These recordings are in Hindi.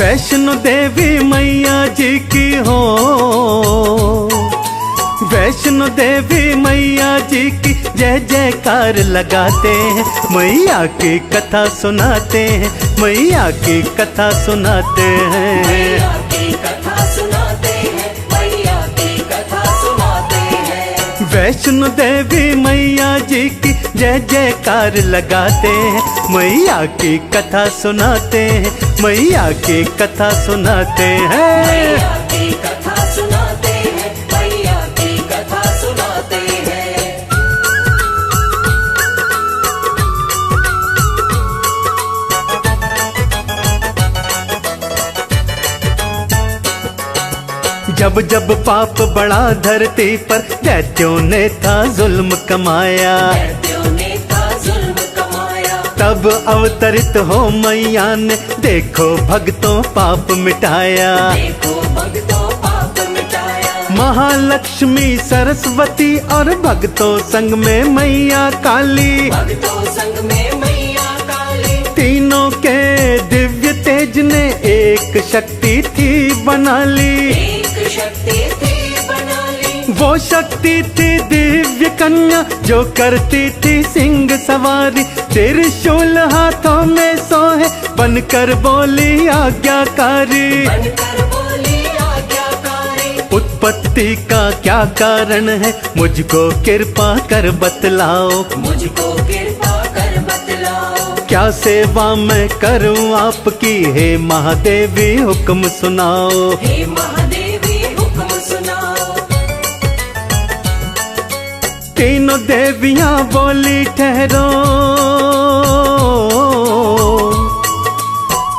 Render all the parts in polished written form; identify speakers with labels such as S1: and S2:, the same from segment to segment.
S1: वैष्णो देवी मैया जी की हो, वैष्णो देवी मैया जी की जय जयकार लगाते हैं, मैया की कथा सुनाते हैं, मैया की कथा सुनाते हैं,
S2: मैया की कथा सुनाते हैं, मैया की कथा सुनाते हैं।
S1: वैष्णो देवी मैया जी की जय जयकार लगाते हैं, मैया की कथा सुनाते हैं, मैया की कथा सुनाते हैं।
S2: मैया की कथा सुनाते हैं, मैया की कथा सुनाते हैं।
S1: जब जब पाप बढ़ा धरती पर दैत्यों ने था जुल्म कमाया,
S2: दैत्यों ने था जुल्म कमाया,
S1: तब अवतरित हो मैया ने देखो भक्तों पाप मिटाया।
S2: देखो भक्तों पाप मिटाया।
S1: महालक्ष्मी सरस्वती और भक्तों संग में मैया काली,
S2: भक्तों संग में मैया काली,
S1: तीनों के दिव्य तेज ने एक शक्ति थी बना ली।
S2: एक शक्ति थी बना ली।
S1: वो शक्ति थी दिव्य कन्या जो करती थी सिंह सवारी, त्रिशूल हाथों में सोहे बनकर बोली आज्ञाकारी।
S2: बनकर बोली आज्ञाकारी।
S1: उत्पत्ति का क्या कारण है मुझको कृपा कर बतलाओ,
S2: मुझको कृपा कर बतलाओ।
S1: क्या सेवा मैं करूं आपकी, हे महादेवी हुक्म सुनाओ।
S2: हे महादेवी हुक्म सुनाओ।
S1: तीनों देवियां बोली ठहरो,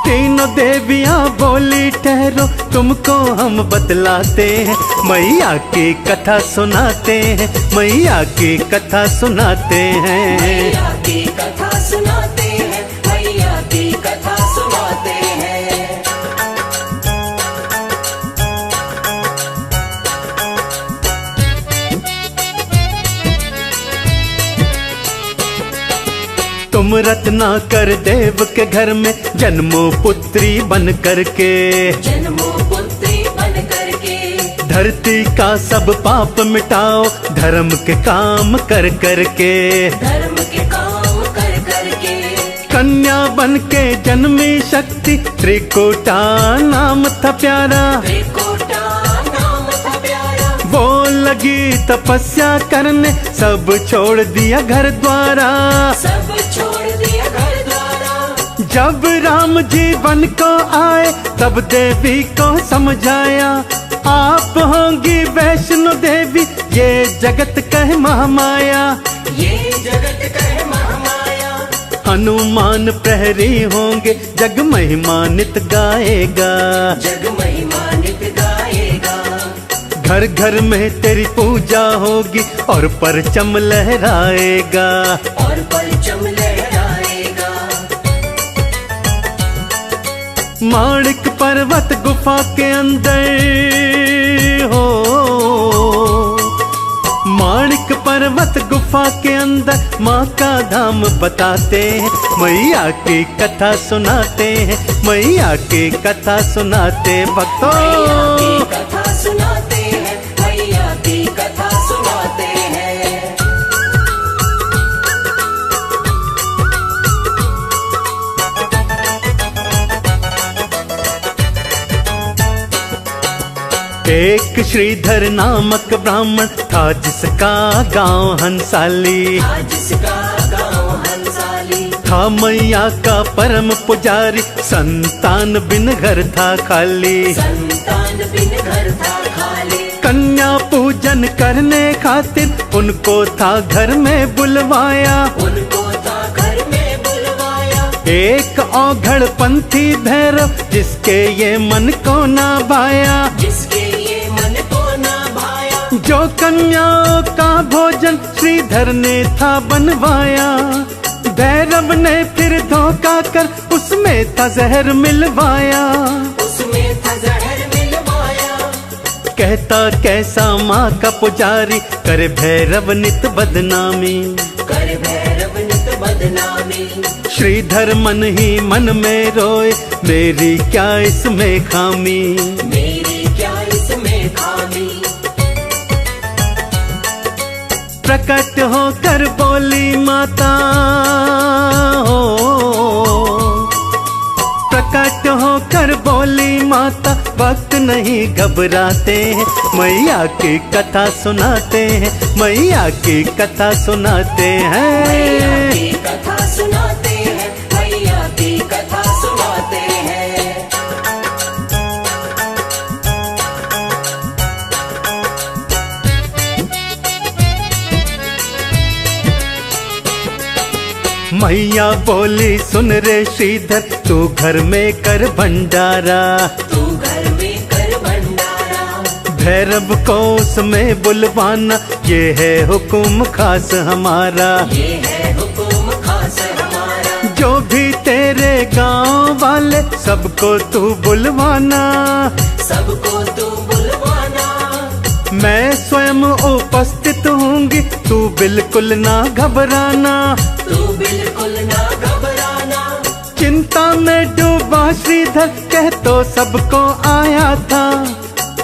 S1: तीनों देवियां बोली ठहरो, तुमको हम बतलाते हैं, मैया की कथा सुनाते हैं, मैया की कथा सुनाते हैं।
S2: मैया की कथा सुनाते हैं, मैया की कथा सुनाते हैं।
S1: तुम रत्नाकर देव के घर में जन्मो पुत्री बन करके,
S2: जन्मो पुत्री बन करके,
S1: धरती का सब पाप मिटाओ धर्म के काम कर करके।
S2: धर्म के काम कर करके,
S1: कन्या बन के जन्मी शक्ति, त्रिकुटा नाम था प्यारा।
S2: त्रिकुटा नाम था प्यारा।
S1: वो लगी तपस्या करने, सब छोड़ दिया घर द्वारा।
S2: सब छोड़ दिया घर द्वारा।
S1: जब राम जी वन को आए तब देवी को समझाया, आप होंगी वैष्णो देवी ये जगत कहे महामाया।
S2: ये जगत कहे महामाया।
S1: हनुमान प्रहरी होंगे जग महिमानित गाएगा,
S2: जग महिमानित गाएगा।
S1: घर घर में तेरी पूजा होगी और परचम लहराएगा,
S2: और परचम लहराएगा।
S1: माणिक पर्वत गुफा के अंदर हो, माणिक पर्वत गुफा के अंदर माँ का धाम बताते हैं, मैया की कथा सुनाते हैं, मैया की कथा सुनाते भक्तों।
S2: मैया की कथा सुनाते हैं, मैया की कथा सुनाते हैं।
S1: एक श्रीधर नामक ब्राह्मण था जिसका गांव हंसाली,
S2: जिसका गाँव हंसाली,
S1: था मैया का परम पुजारी, संतान बिन घर था खाली।
S2: संतान बिन घर था खाली।
S1: कन्या पूजन करने खातिर उनको था घर में बुलवाया,
S2: उनको था घर में बुलवाया।
S1: एक औघड़ पंथी भैरव जिसके ये मन को ना भाया,
S2: जिसके ये मन को ना भाया।
S1: जो कन्याओं का भोजन श्रीधर ने था बनवाया, भैरव ने फिर धोखा कर उसमें था जहर मिलवाया।
S2: उसमें था जहर मिलवाया।
S1: कहता कैसा माँ का पुजारी करे भैरव नित बदनामी,
S2: कर भैरव नित बदनामी।
S1: श्रीधर मन ही मन में रोए, मेरी क्या इसमें खामी,
S2: मेरी क्या इसमें खामी।
S1: प्रकट होकर बोली माता हो, प्रकट होकर बोली माता, वक्त नहीं घबराते हैं, मैया की कथा सुनाते हैं, मैया की कथा सुनाते
S2: मैया
S1: हैं।
S2: की कथा सुनाते हैं, मैया की कथा सुनाते हैं।
S1: मैया बोली सुन रे श्रीधर, तू घर में कर भंडारा,
S2: तू घर में कर भंडारा।
S1: भैरव को उसमें बुलवाना, ये है हुक्म खास हमारा,
S2: ये है हुक्म खास हमारा।
S1: जो भी तेरे गांव वाले सबको तू बुलवाना,
S2: सबको तू बुलवाना।
S1: मैं स्वयं उपस्थित होंगी, तू बिल्कुल ना घबराना,
S2: तू बिल्कुल ना घबराना।
S1: चिंता में डूबा श्रीधर कह तो सबको आया था,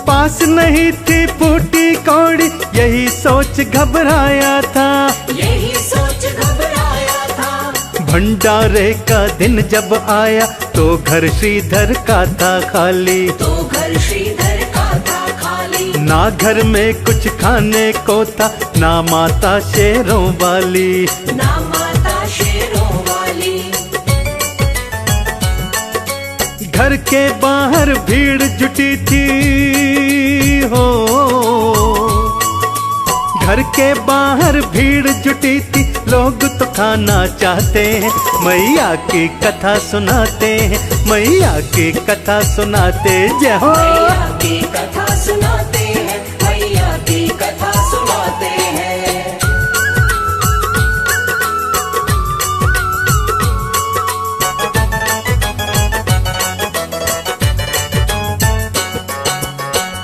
S1: पास नहीं थी फूटी कौड़ी, यही सोच घबराया था,
S2: यही सोच घबराया था।
S1: भंडारे का दिन जब आया तो घर श्रीधर का था खाली,
S2: तो घर श्रीधर का था खाली।
S1: ना घर में कुछ खाने को था, ना माता शेरों वाली,
S2: ना माता शेरों वाली।
S1: घर के बाहर भीड़ जुटी थी हो, घर के बाहर भीड़ जुटी थी, लोग तो खाना चाहते हैं, मैया की कथा सुनाते हैं, मैया की कथा सुनाते, जय हो।
S2: मैया की कथा सुनाते हैं, मैया की कथा सुनाते हैं।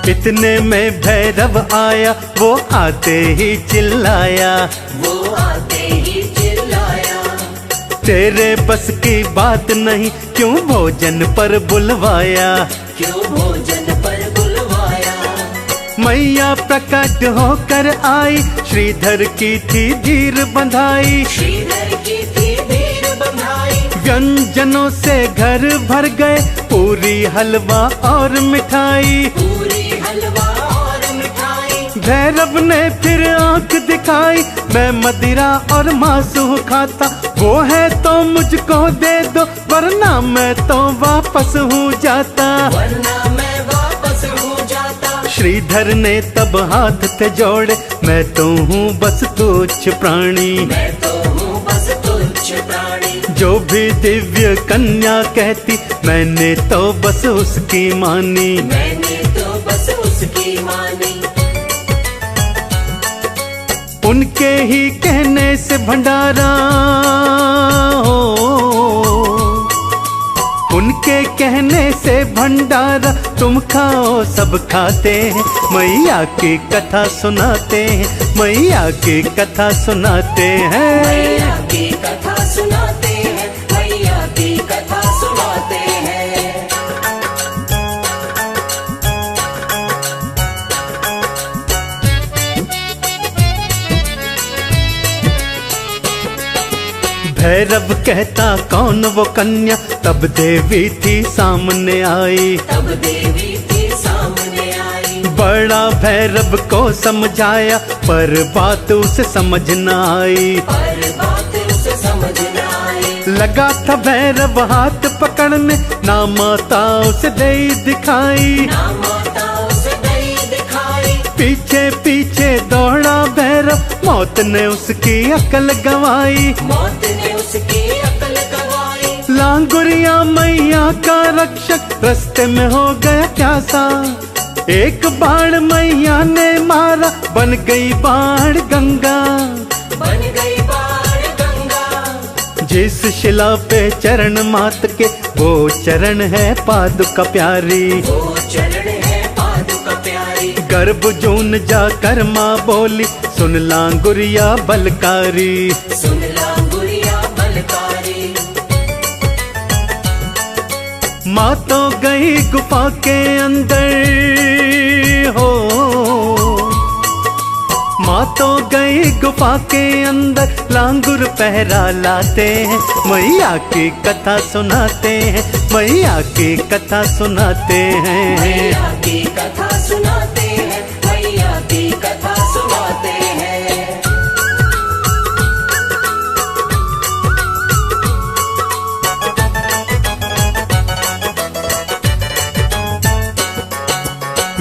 S1: इतने में भैरव आया, वो आते ही चिल्लाया,
S2: वो आते ही चिल्लाया।
S1: तेरे बस की बात नहीं, क्यों भोजन पर बुलवाया,
S2: क्यों भोजन पर बुलवाया।
S1: मैया प्रकट होकर आई, श्रीधर की थी धीर बंधाई,
S2: श्रीधर की थी धीर बंधाई।
S1: व्यंजनों से घर भर गए, पूरी हलवा और मिठाई,
S2: पूरी हलवा और मिठाई।
S1: भैरव ने फिर आंख दिखाई, मैं मदिरा और मांसू खाता, वो है तो मुझको दे दो, वरना मैं तो वापस हूँ जाता,
S2: वरना मैं वापस हूँ जाता।
S1: श्रीधर ने तब हाथ थे जोड़े, मैं तो हूँ बस तुच्छ प्राणी,
S2: मैं तो हूँ बस तुच्छ प्राणी।
S1: जो भी दिव्य कन्या कहती, मैंने तो बस उसकी मानी,
S2: मैंने तो बस उसकी मानी।
S1: उनके ही कहने से भंडारा हो, उनके कहने से भंडारा, तुम खाओ सब खाते हैं, मैया की कथा सुनाते हैं, मैया की कथा सुनाते हैं।
S2: मैया की कथा सुनाते हैं, मैया की कथा सुनाते हैं।
S1: भैरव कहता कौन वो कन्या, तब देवी थी सामने आई,
S2: तब देवी थी सामने आई।
S1: बड़ा भैरव को समझाया, पर बात उसे समझ न आई,
S2: पर बात उसे समझ न आई।
S1: लगा था भैरव हाथ पकड़ने, ना माता उसे दे दिखाई,
S2: ना माता उसे दई दिखाई।
S1: पीछे पीछे दौड़ा भैरव, मौत ने उसकी अकल गवाई,
S2: मौत ने उसकी अकल गवाई।
S1: लांगुरिया मैया का रक्षक, रास्ते में हो गया प्यासा, एक बाण मैया ने मारा, बन गई बाण गंगा,
S2: बन गई बाण गंगा।
S1: जिस शिला पे चरण मात के, वो चरण है पादुका प्यारी,
S2: वो चरण है पादुका प्यारी।
S1: गर्भ जून जाकर माँ बोली, सुन लांगुरिया बलकारी,
S2: सुन लांगुरिया बलकारी।
S1: माँ तो गई गुफा के अंदर हो, माँ तो गई गुफा के अंदर, लांगुर पहरा लाते हैं, मैया की कथा सुनाते हैं, मैया की कथा सुनाते हैं।
S2: मैया की कथा सुनाते हैं, मैया की कथा सुनाते हैं।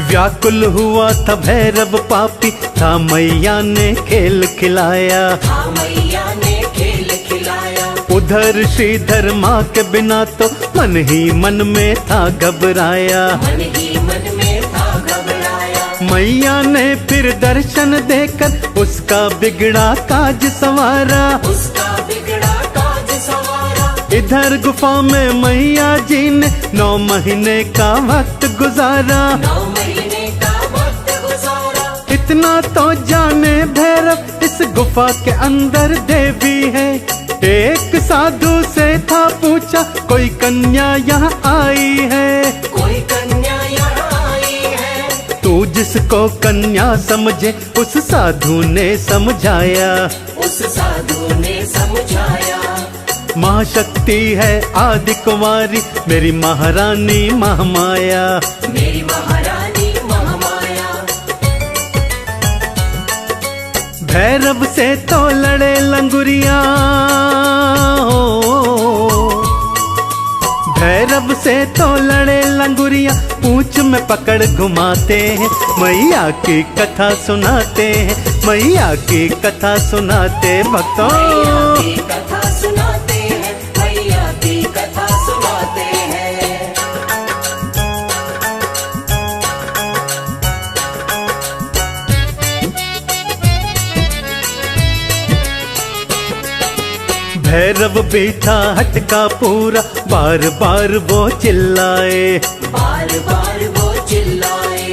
S1: व्याकुल हुआ था भैरव पापी, था मैया ने खेल खिलाया,
S2: हाँ मैया ने खेल खिलाया।
S1: उधर श्रीधर माँ के बिना तो मन ही मन में था घबराया,
S2: मन ही मन में था घबराया।
S1: मैया ने फिर दर्शन देकर उसका बिगड़ा काज संवारा,
S2: उसका बिगड़ा काज संवारा।
S1: इधर गुफा में मैया जी ने 9 महीने का वक्त गुजारा,
S2: 9 महीने का वक्त गुजारा।
S1: इतना तो जाने भैरव इस गुफा के अंदर देवी है। एक साधु से था पूछा, कोई कन्या यहाँ आई है,
S2: कोई कन्या यहाँ आई है।
S1: तू जिसको कन्या समझे उस साधु ने समझाया,
S2: उस साधु ने समझाया।
S1: महाशक्ति है आदि कुमारी, मेरी महारानी महामाया,
S2: मेरी महारानी महामाया।
S1: भैरव से तो लड़े लंगुरिया हो, भैरव से तो लड़े लंगुरिया, पूंछ में पकड़ घुमाते हैं, मैया की कथा सुनाते हैं, मैया की कथा सुनाते भक्तों।
S2: मैया की कथा सुनाते हैं, मैया की कथा सुनाते हैं।
S1: भैरव भी था हटका पूरा, बार बार वो चिल्लाए,
S2: बार बार वो चिल्लाए।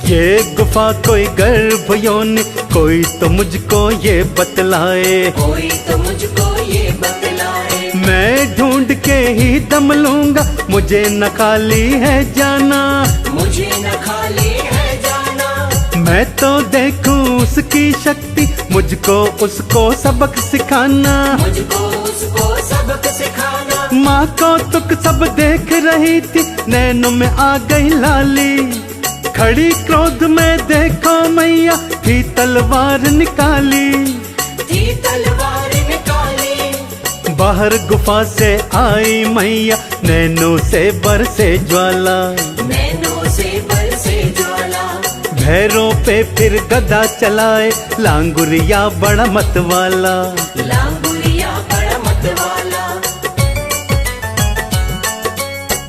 S1: ये गुफा कोई गर्भ योनि, कोई तो मुझको ये बतलाए,
S2: कोई तो मुझको ये बतलाए।
S1: मैं ढूंढ के ही दम लूंगा, मुझे न खाली है जाना,
S2: मुझे न खाली है जाना।
S1: मैं तो देखूं उसकी शक्ति, मुझको उसको सबक सिखाना,
S2: मुझको उसको सबक सिखाना।
S1: माँ को तुक सब देख रही थी, नैनों में आ गई लाली, खड़ी क्रोध में देखो मैया, थी तलवार निकाली,
S2: थी तलवार निकाली।
S1: बाहर गुफा से आई मैया, नैनों से बरसे ज्वाला,
S2: नैनों से बरसे ज्वाला।
S1: भैरों पे फिर गदा चलाए, लांगुरिया बड़ा मत वाला,
S2: लांगुरिया बड़ा मत वाला।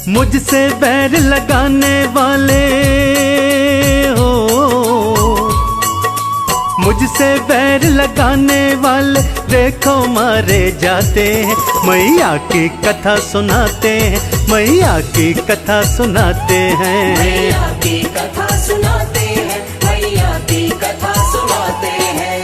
S1: मुझसे बैर लगाने वाले हो, मुझसे बैर लगाने वाले देखो मारे जाते हैं, मैया की कथा सुनाते हैं, मैया की कथा सुनाते हैं।
S2: मैया की कथा सुनाते हैं, मैया की कथा सुनाते हैं।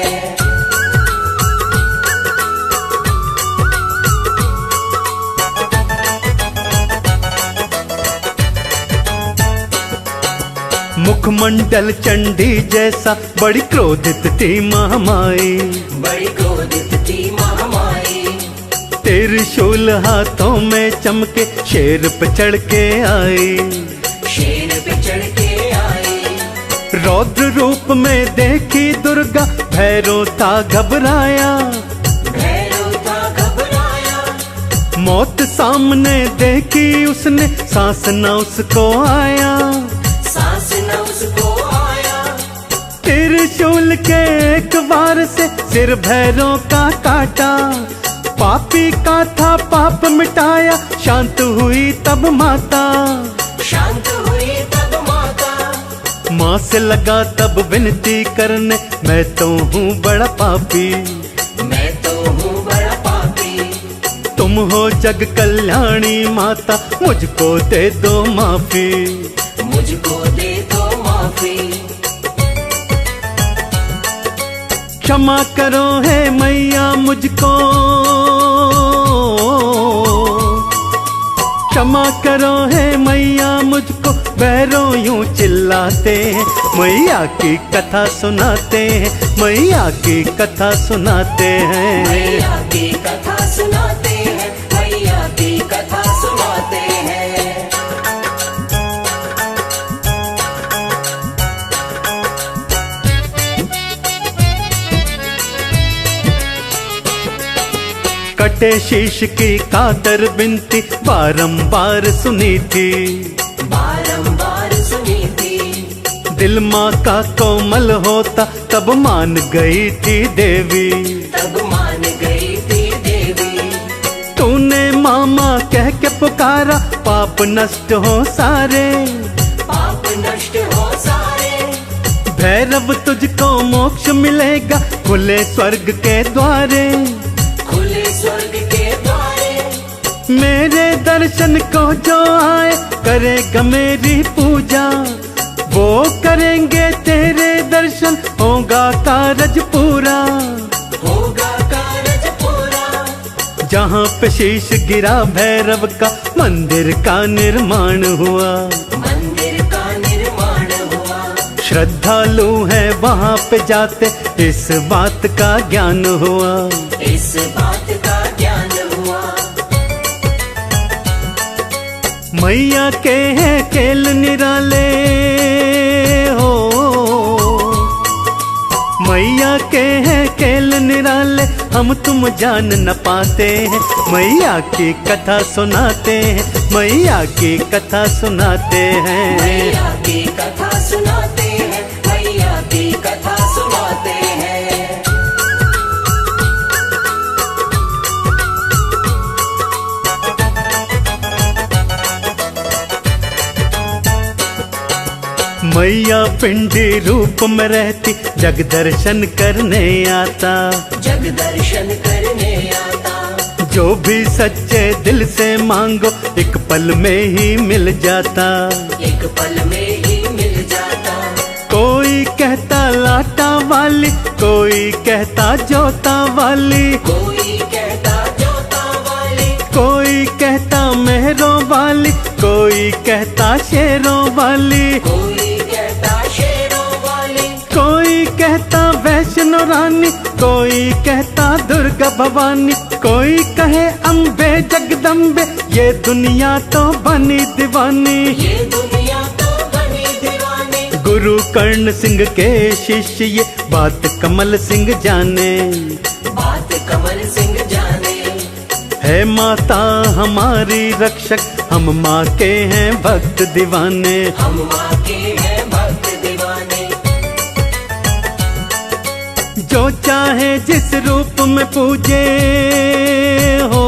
S1: मुखमंडल चंडी जैसा बड़ी क्रोधित थी महामाई,
S2: बड़ी क्रोधित थी महामाई।
S1: त्रिशूल हाथों में चमके शेर पे चढ़ के आई,
S2: शेर पे चढ़ के आई।
S1: रौद्र रूप में देखी दुर्गा, भैरव था घबराया,
S2: भैरव था घबराया।
S1: मौत सामने देखी उसने, सांस न उसको आया,
S2: सांस न उसको आया।
S1: त्रिशूल के एक बार से सिर भैरव का काटा, पापी का था पाप मिटाया, शांत हुई तब माता,
S2: शांत हुई तब माता।
S1: माँ से लगा तब विनती करने, मैं तो हूँ बड़ा पापी,
S2: मैं तो हूँ बड़ा पापी।
S1: तुम हो जग कल्याणी माता, मुझको दे दो माफी,
S2: मुझको दे दो माफी।
S1: क्षमा करो है मैया मुझको, क्षमा करो है मैया मुझको, भैरों यूं चिल्लाते हैं। मैया की कथा सुनाते हैं, मैया की कथा सुनाते हैं।
S2: मैया की कथा सुनाते हैं, मैया की कथा सुनाते हैं।
S1: कटे शीश की कातर बिनती बारंबार सुनी थी,
S2: बारंबार सुनी थी।
S1: दिल माँ का कोमल होता तब मान गई थी देवी,
S2: तब मान गई थी देवी।
S1: तूने मामा कह के पुकारा, पाप नष्ट हो सारे,
S2: पाप नष्ट हो सारे।
S1: भैरव तुझको मोक्ष मिलेगा, खुले स्वर्ग के द्वारे,
S2: खुले स्वर्ग के द्वारे।
S1: मेरे दर्शन को जो आए करेगा मेरी पूजा, वो करेंगे तेरे दर्शन, होगा कारज पूरा,
S2: होगा कारज पूरा।
S1: जहाँ पे शीश गिरा भैरव का, मंदिर का निर्माण हुआ,
S2: मंदिर का निर्माण हुआ।
S1: श्रद्धालु है वहाँ पे जाते, इस बात का ज्ञान हुआ,
S2: इस बात का ज्ञान हुआ।
S1: मैया के हैं खेल निराले हो, मैया के हैं खेल निराले, हम तुम जान न पाते हैं। मैया की कथा सुनाते हैं, मैया की कथा सुनाते हैं।
S2: मैया की कथा सुनाते हैं, मैया की कथा सुनाते हैं।
S1: मैया पिंडी रूप में रहती, जग दर्शन करने आता,
S2: जग दर्शन करने आता।
S1: जो भी सच्चे दिल से मांगो, एक पल में ही मिल जाता,
S2: एक पल में ही मिल जाता।
S1: कोई कहता लाटा वाली, कोई कहता जोता वाली,
S2: कोई कहता जोता वाली,
S1: कोई कहता मेहरों वाली, कोई कहता शेरों वाली,
S2: कोई कहता शेरों वाली,
S1: कोई कहता वैष्णो रानी, कोई कहता दुर्गा भवानी, कोई कहे अम्बे जगदम्बे, ये दुनिया तो बनी दीवानी।
S2: ये दुनिया तो बनी दीवानी।
S1: गुरु कर्ण सिंह के शिष्य ये बात कमल सिंह जाने,
S2: बात कमल सिंह जाने।
S1: है माता हमारी रक्षक, हम माँ के हैं भक्त दीवाने,
S2: हम माँ के हैं भक्त दीवाने।
S1: जो चाहे जिस रूप में पूजे हो,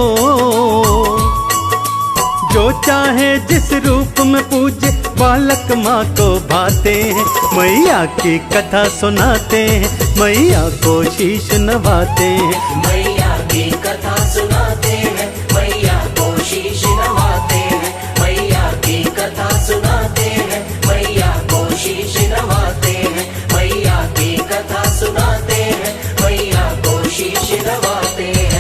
S1: जो चाहे जिस रूप में पूजे, बालक माँ को भाते हैं। मैया की कथा सुनाते हैं, मैया को शीश नवाते हैं।
S2: मैया की कथा सुनाते हैं, मैया को शीश नवाते हैं। मैया की कथा सुनाते हैं, मैया को शीश नवाते हैं। मैया की कथा सुनाते हैं, मैया को शीश नवाते हैं।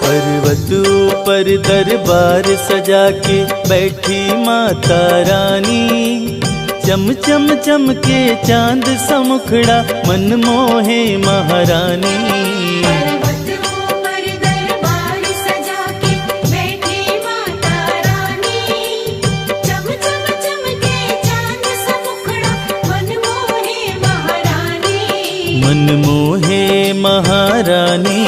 S3: पर्वत ऊपर दरबार सजा के बैठी माता रानी, चम चम चमके चांद सा मुखड़ा, मन मोहे महारानी।
S4: पर्वत ऊपर दरबार सजा के बैठी माता रानी, चम चम चमके चांद सा मुखड़ा, मन मोहे महारानी।
S3: मन मोहे महारानी।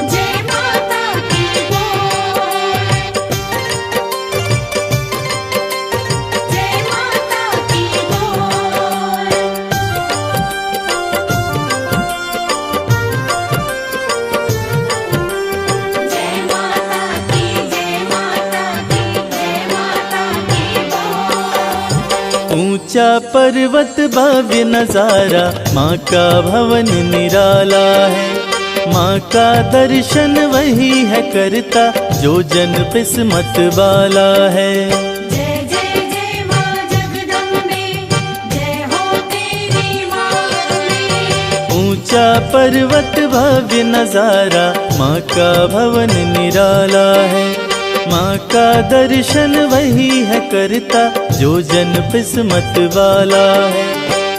S4: जय माता की बोल, जय माता की बोल।
S3: ऊंचा पर्वत भव्य नजारा, माँ का भवन निराला है। माँ का दर्शन वही है करता, जो जन किस्मत वाला है।
S4: जय जय जय माँ जगदम्बे, जय हो तेरी माँ।
S3: ऊंचा पर्वत भव्य नजारा, माँ का भवन निराला है। माँ का दर्शन वही है करता, जो जन किस्मत वाला है।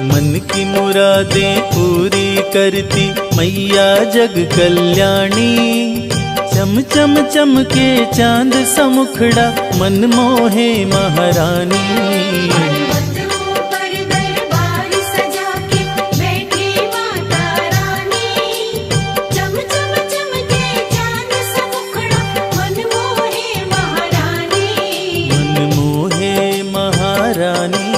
S3: मन की मुरादें पूरी करती मैया जग कल्याणी। चम चम चमके चांद समुखड़ा, मन मोहे महारानी।
S4: पर्वत ऊपर दरबार सजा के बैठी माता रानी। चम चम चमके चांद सा मुखड़ा, मन मोहे महारानी।
S3: मन मोहे महारानी।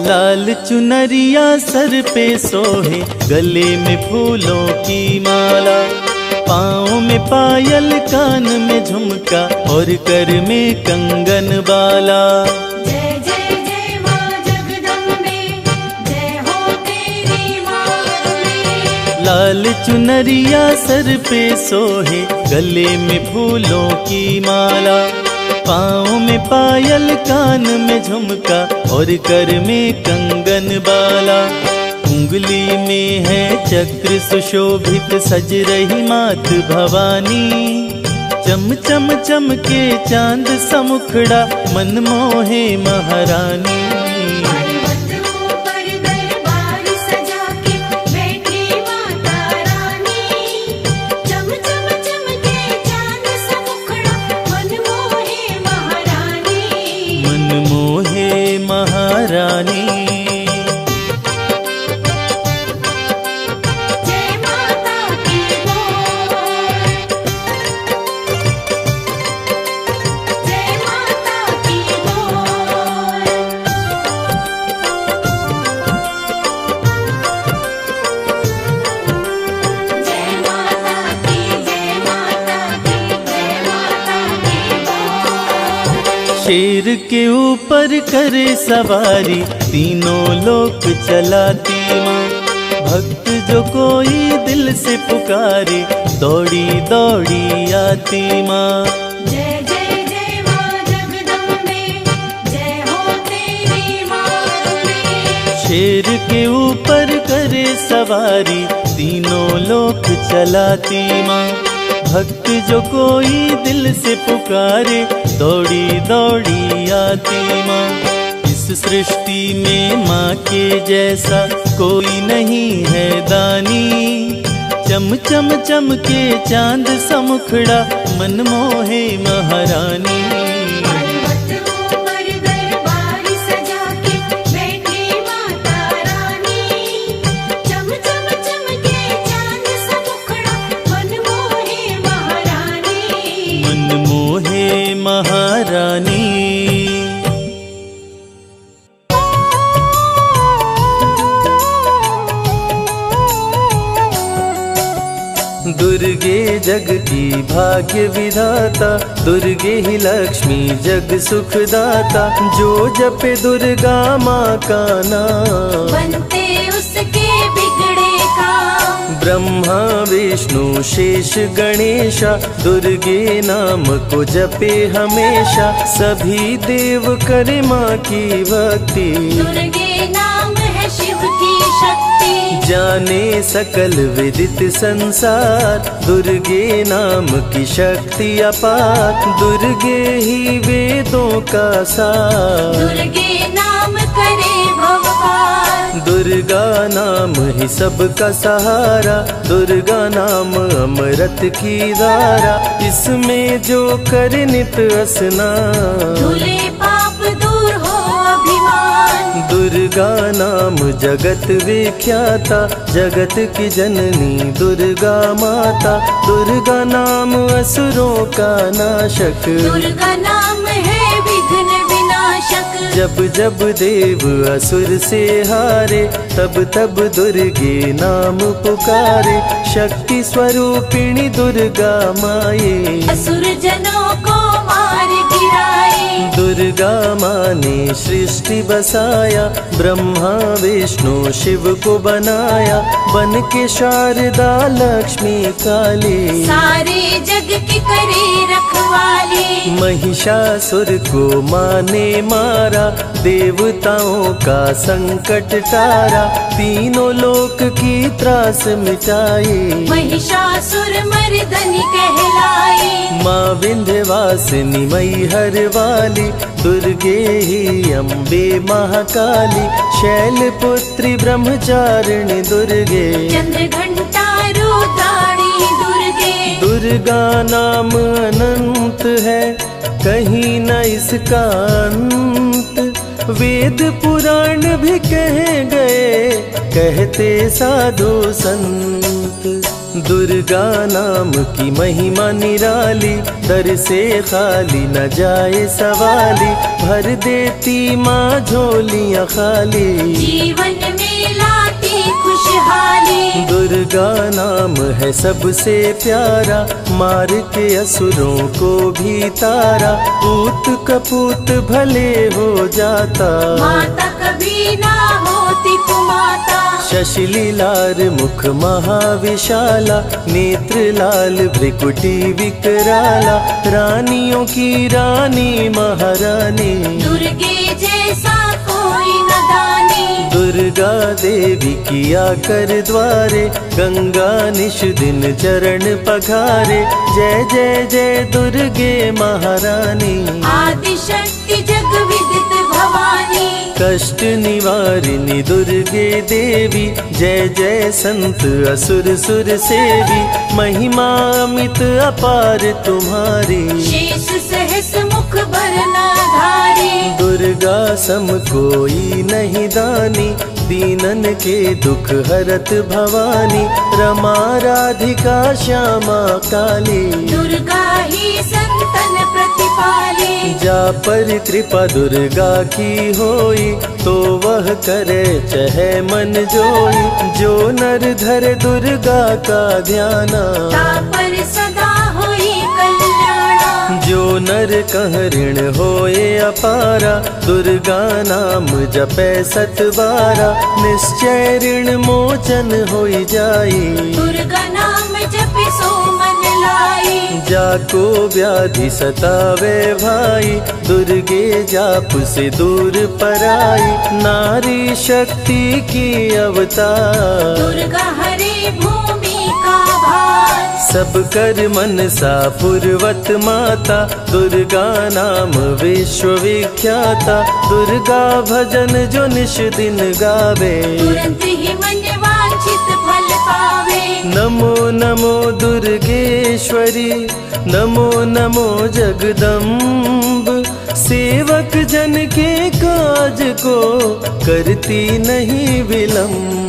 S3: लाल चुनरिया सर पे सोहे, गले में फूलों की माला। पाँव में पायल, कान में झुमका और कर में कंगन बाला।
S4: जय जय जय माँ जगदम्बे, जय हो तेरी माँ।
S3: लाल चुनरिया सर पे सोहे, गले में फूलों की माला। पाँव में पायल, कान में झुमका और कर में कंगन बाला। उंगली में है चक्र सुशोभित, सज रही मात भवानी। चम चम चमके चांद समुखड़ा, मन मोहे महारानी।
S4: पर्वत ऊपर दरबार सजा के बैठी माता रानी। चम चम चमके चांद सा मुखड़ा, मन मोहे महारानी।
S3: मन मोहे महारानी।
S4: जय माता की बोल, जय माता की बोल। जय माता की, जय माता की, जय माता की बोल।
S3: शेर के ऊपर करे सवारी, तीनों लोक चलाती माँ। भक्त जो कोई दिल से पुकारे, दौड़ी दौड़ी आती माँ।
S4: जय जय जय माँ जगदम्बे, जय हो तेरी माँ।
S3: शेर के ऊपर करे सवारी, तीनों लोक चलाती माँ। भक्त जो कोई दिल से पुकारे, दौड़ी दौड़ी आती माँ। इस सृष्टि में माँ के जैसा कोई नहीं है दानी। चम चम चमके चांद समुखड़ा, मन मोहे महारानी।
S4: पर्वत ऊपर दरबार सजा के बैठी माता रानी। चम चम चमके चांद सा मुखड़ा, मन मोहे महारानी।
S3: मन मोहे महारानी। दुर्गे जग की भाग्य विधाता, दुर्गे ही लक्ष्मी जग सुखदाता। जो जपे दुर्गा माँ का नाम,
S4: बनते उसके बिगड़े काम।
S3: ब्रह्मा विष्णु शेष गणेशा, दुर्गे नाम को जपे हमेशा। सभी देव करे माँ की भक्ति,
S4: दुर्गे नाम है शिव की शक्ति।
S3: जाने सकल विदित संसार, दुर्गे नाम की शक्ति अपार। दुर्गे ही वेदों का सार,
S4: दुर्गे नाम करे भवपार।
S3: दुर्गा नाम ही सबका सहारा। दुर्गा नाम अमृत की धारा, इसमें जो करे नित स्नान।
S4: धुले पाप दूर हो अभिमान।
S3: दुर्गा नाम जगत विख्याता, जगत की जननी दुर्गा माता। दुर्गा नाम असुरों का नाशक,
S4: दुर्गा नाम
S3: जब जब देव असुर से हारे, तब तब दुर्गे नाम पुकारे। शक्ति स्वरूपिणी दुर्गा माये,
S4: असुर जनों को मार गिराए।
S3: दुर्गा माँ ने सृष्टि बसाया, ब्रह्मा विष्णु शिव को बनाया। बन के शारदा लक्ष्मी काली,
S4: सारे जग की करे रखवाली।
S3: महिषासुर को माँ ने मारा, देवताओं का संकट टारा। तीनों लोक की त्रास मिटाई,
S4: महिषासुर मर्दनी कहलाई।
S3: माँ विंध्यवासिनी मैहर वाली, दुर्गे ही अम्बे महाकाली। शैलपुत्री ब्रह्मचारिणी दुर्गे,
S4: चंद्र घंटा रुद्राणी दुर्गे।
S3: दुर्गा नाम अनंत है, कहीं न इसका अंत। वेद पुराण भी कह गए, कहते साधु संत। दुर्गा नाम की महिमा निराली, दर से खाली न जाए सवाली। भर देती माँ झोलियाँ खाली,
S4: जीवन में लाती खुशहाली।
S3: दुर्गा नाम है सबसे प्यारा, मार के असुरों को भी तारा। पूत कपूत भले हो जाता,
S4: माता कभी ना होती कुमाता।
S3: शशिलीलार मुख महाविशाला, नेत्र लाल भ्रिकुटी विकराला। रानियों की रानी महारानी,
S4: दुर्गे जैसा कोई न दानी।
S3: दुर्गा देवी किया कर द्वारे, गंगा निश दिन चरण पखारे। जय जय जय दुर्गे महारानी,
S4: आदि शक्ति जग विदित भवानी।
S3: कष्ट निवारिणी दुर्गे देवी, जय जय संत असुर सुर सेवी। महिमा अमित अपार तुम्हारी,
S4: शेष सहस मुख भरना धारी।
S3: दुर्गा सम कोई नहीं दानी, दीनन के दुख हरत भवानी। रमा राधिका श्यामा काली,
S4: दुर्गा ही संतन प्रतिपाली।
S3: जा पर कृपा दुर्गा की होई, तो वह करे चहे मन जोई। जो नर धर दुर्गा का ध्याना,
S4: ता पर सदा होई कल्याणा।
S3: जो नर कह ऋण होए अपारा, दुर्गा नाम जपे 7 बारा। निश्चय ऋण मोचन होई जाई,
S4: दुर्गा नाम जपे सो मन लाई।
S3: जाको व्याधि सतावे भाई, दुर्गे जाप से दूर पराई। नारी शक्ति की अवतार,
S4: दुर्गा हरे भूमि का भार।
S3: सब कर मन सा पूर्वत माता, दुर्गा नाम विश्व विख्याता। दुर्गा भजन जो निश दिन गावे,
S4: तुरंत ही मन वांछित फल पावे।
S3: नमो नमो दुर्गेश्वरी, नमो नमो जगदम्ब। सेवक जन के काज को करती नहीं विलम्ब।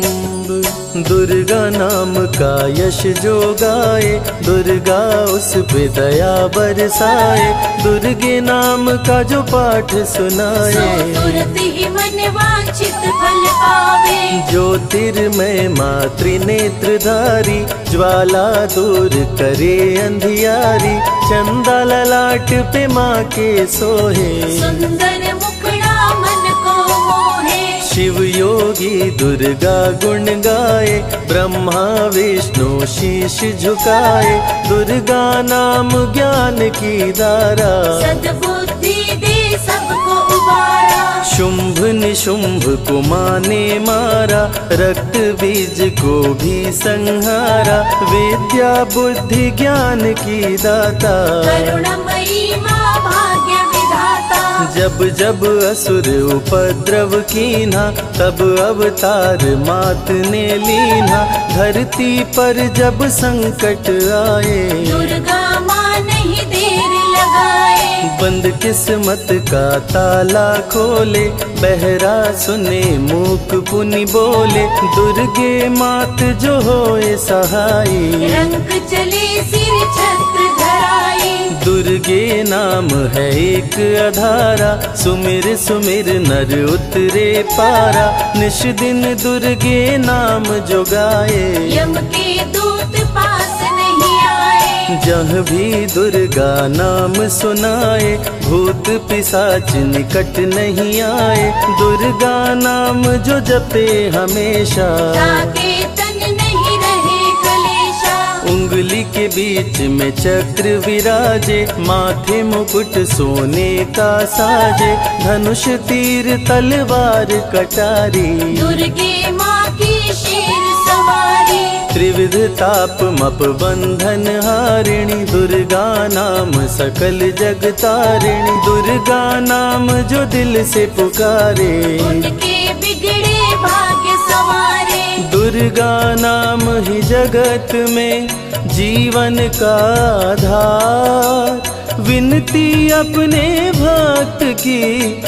S3: दुर्गा नाम का यश जो गाए, दुर्गा उस पे दया बरसाए। दुर्गे नाम का जो पाठ सुनाए,
S4: तुरंत ही मन वांछित फल पावे।
S3: ज्योतिर्मय मातृ नेत्रधारी, ज्वाला दूर करे अंधियारी। चंदा ललाट पे माँ के सोहे,
S4: सुंदर मुखड़ा मन को मोहे।
S3: शिव योगी दुर्गा गुण गाए, ब्रह्मा विष्णु शीश झुकाए। दुर्गा नाम ज्ञान की धारा,
S4: सद्बुद्धि दे सबको उबारा।
S3: शुंभ निशुंभ को माने मारा, रक्त बीज को भी संहारा। विद्या बुद्धि ज्ञान की दाता,
S4: करुणमयी माँ भाग्य विधाता।
S3: जब जब असुर उपद्रव कीन्हा, तब अवतार मात ने लीन्हा। धरती पर जब संकट आए,
S4: दुर्गा माँ नहीं देर लगाए।
S3: बंद किस्मत का ताला खोले, बहरा सुने मूक पुनि बोले। दुर्गे मात जो होए सहाई,
S4: रंग चले सिर छत्र धराई।
S3: दुर्गे नाम है एक अधारा, सुमिर सुमिर नर उतरे पारा। निश दिन दुर्गे नाम जो गाए,
S4: यम के दूत पास नहीं आए।
S3: जहाँ भी दुर्गा नाम सुनाए, भूत पिशाच निकट नहीं आए। दुर्गा नाम जो जपे हमेशा,
S4: ताके तन नहीं रहे कलेशा।
S3: उंगली के बीच में चक्र विराजे, माथे मुकुट सोने का साजे। धनुष तीर तलवार कटारी,
S4: दुर्गे माँ की शेर सवारी।
S3: त्रिविध ताप मप बंधन हारिणी, दुर्गा नाम सकल जग तारिणी। दुर्गा नाम जो दिल से पुकारे,
S4: उनके बिगड़े भाग्य सवारे।
S3: दुर्गा नाम ही जगत में जीवन का आधार। विनती अपने भक्त की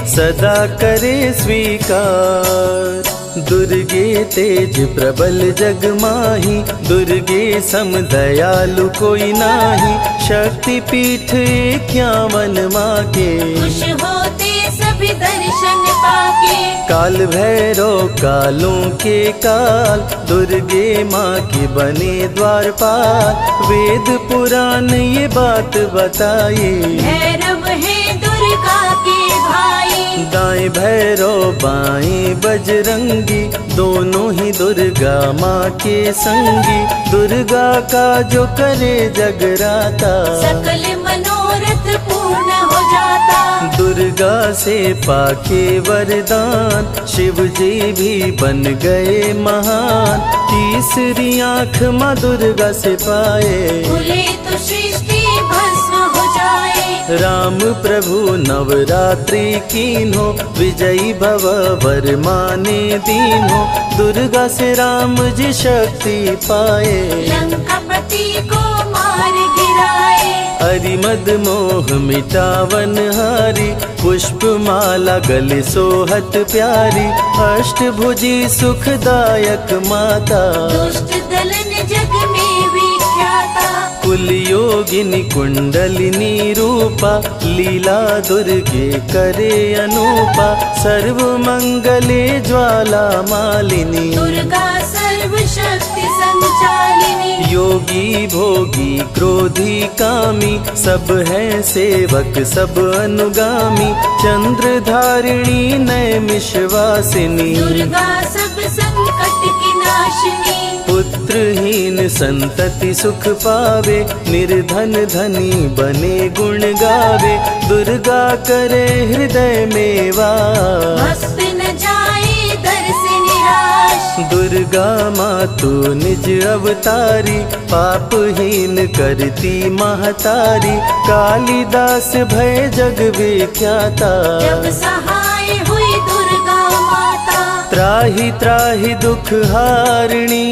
S3: सदा करे स्वीकार। दुर्गे तेज प्रबल जग माही, दुर्गे सम दयालु कोई नाही। शक्ति पीठ 51 माँ के,
S4: खुश होते सभी दर्शन पाके।
S3: काल भैरव कालों के काल, दुर्गे माँ के बने द्वारपाल। वेद पुराण ये बात बताए,
S4: भैरव है दुर्गा के भाई।
S3: दाएं भैरव बाएं बजरंगी, दोनों ही दुर्गा माँ के संगी। दुर्गा का जो करे जगराता,
S4: सकल मनोरथ पूर्ण हो जाता।
S3: दुर्गा से पाके वरदान, शिव जी भी बन गए महान। तीसरी आँख माँ दुर्गा से पाए,
S4: खुले तो सृष्टि भस्म हो जाए।
S3: राम प्रभु नवरात्रि कीन्हो, विजयी भव वर माने दीन्हो। दुर्गा से राम जी शक्ति पाए,
S4: लंकापति को मार गिराए।
S3: हरिमद मोह मिटावन हारी, पुष्प माला गले सोहत प्यारी। अष्टभुजी सुखदायक माता,
S4: दुष्ट दलन जग में विख्याता।
S3: कुल योगिनी कुंडलिनी रूपा, लीला दुर्गे करे अनूपा। सर्व मंगले ज्वाला मालिनी,
S4: दुर्गा सर्वशक्ति संचालिनी।
S3: योगी भोगी क्रोधी कामी, सब है सेवक सब अनुगामी। चंद्र धारिणी नैमिषवासिनी,
S4: दुर्गा सब संकट की नाशिनी।
S3: पुत्रहीन संतति सुख पावे, निर्धन धनी बने गुण गावे। दुर्गा करे हृदय में वास,
S4: भक्त न जाए दर से निराश।
S3: दुर्गा माँ तू निज अवतारी, पापहीन करती महतारी। कालिदास भय जग विख्याता,
S4: जब सहाय हुई दुर्गा माता।
S3: त्राहि त्राहि दुख हारिणी,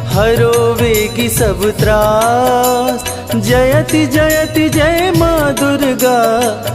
S3: हरो वेगी सब त्रास। जयति जयति जय माँ दुर्गा,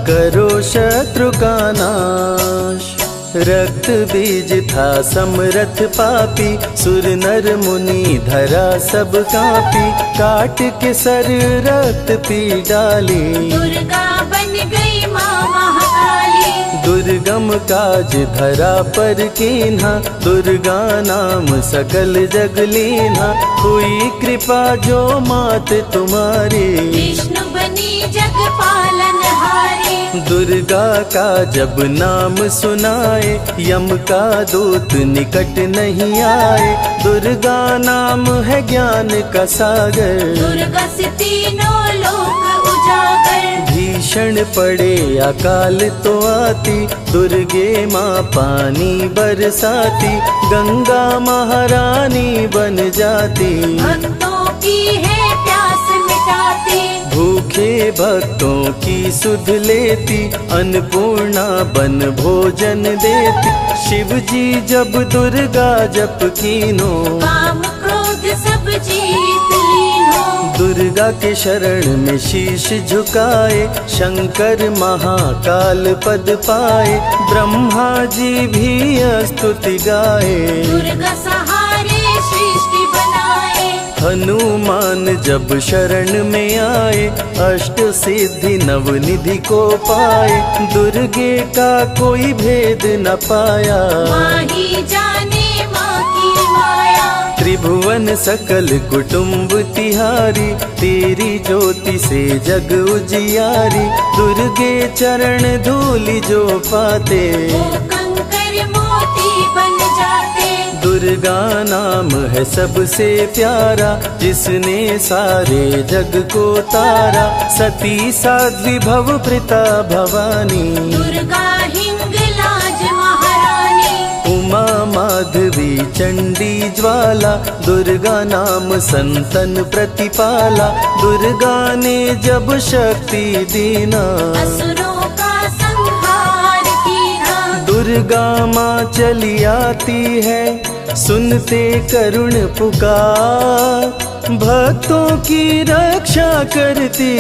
S3: करो शत्रु का नाश। रक्त बीज था समरथ पापी, सुर नर मुनि धरा सब कापी। काट के सर रक्त पी डाली,
S4: दुर्गा बन गई माँ महाकाली।
S3: दुर्गम काज धरा पर कीन्हा, दुर्गा नाम सकल जग लीन्हा। हुई कृपा जो मात तुम्हारी,
S4: विष्णु बनी जग पालनहारी।
S3: दुर्गा का जब नाम सुनाए, यम का दूत निकट नहीं आए। दुर्गा नाम है ज्ञान का सागर,
S4: दुर्गा से तीनों लोक उजागर।
S3: भीषण पड़े अकाल तो आती, दुर्गे माँ पानी बरसाती। गंगा महारानी बन जाती,
S4: भक्तों की है प्यास मिटाती।
S3: भूखे भक्तों की सुध लेती, अन्नपूर्णा बन भोजन देती। शिव जी जब दुर्गा जप कीनो,
S4: काम क्रोध सब जीत लीनो।
S3: दुर्गा के शरण में शीश झुकाए, शंकर महाकाल पद पाए। ब्रह्मा जी भी स्तुति गाए,
S4: दुर्गा सहारे सृष्टि बनाए।
S3: हनुमान जब शरण में आए, अष्ट सिद्धि नवनिधि को पाए। दुर्गे का कोई भेद न पाया,
S4: माही जाने माँ की माया।
S3: त्रिभुवन सकल कुटुंब तिहारी, तेरी ज्योति से जग उजियारी। दुर्गे चरण धूलि जो पाते,
S4: वो कंकर मोती बन जाते।
S3: दुर्गा नाम है सबसे प्यारा, जिसने सारे जग को तारा। सती साध्वी भव प्रीता भवानी,
S4: दुर्गा हिंगलाज महारानी।
S3: उमा माधवी चंडी ज्वाला, दुर्गा नाम संतन प्रतिपाला। दुर्गा ने जब शक्ति दीना,
S4: असुरों का संहार कीना।
S3: दुर्गा माँ चली आती है, सुनते करुण पुकार। भक्तों की रक्षा करती,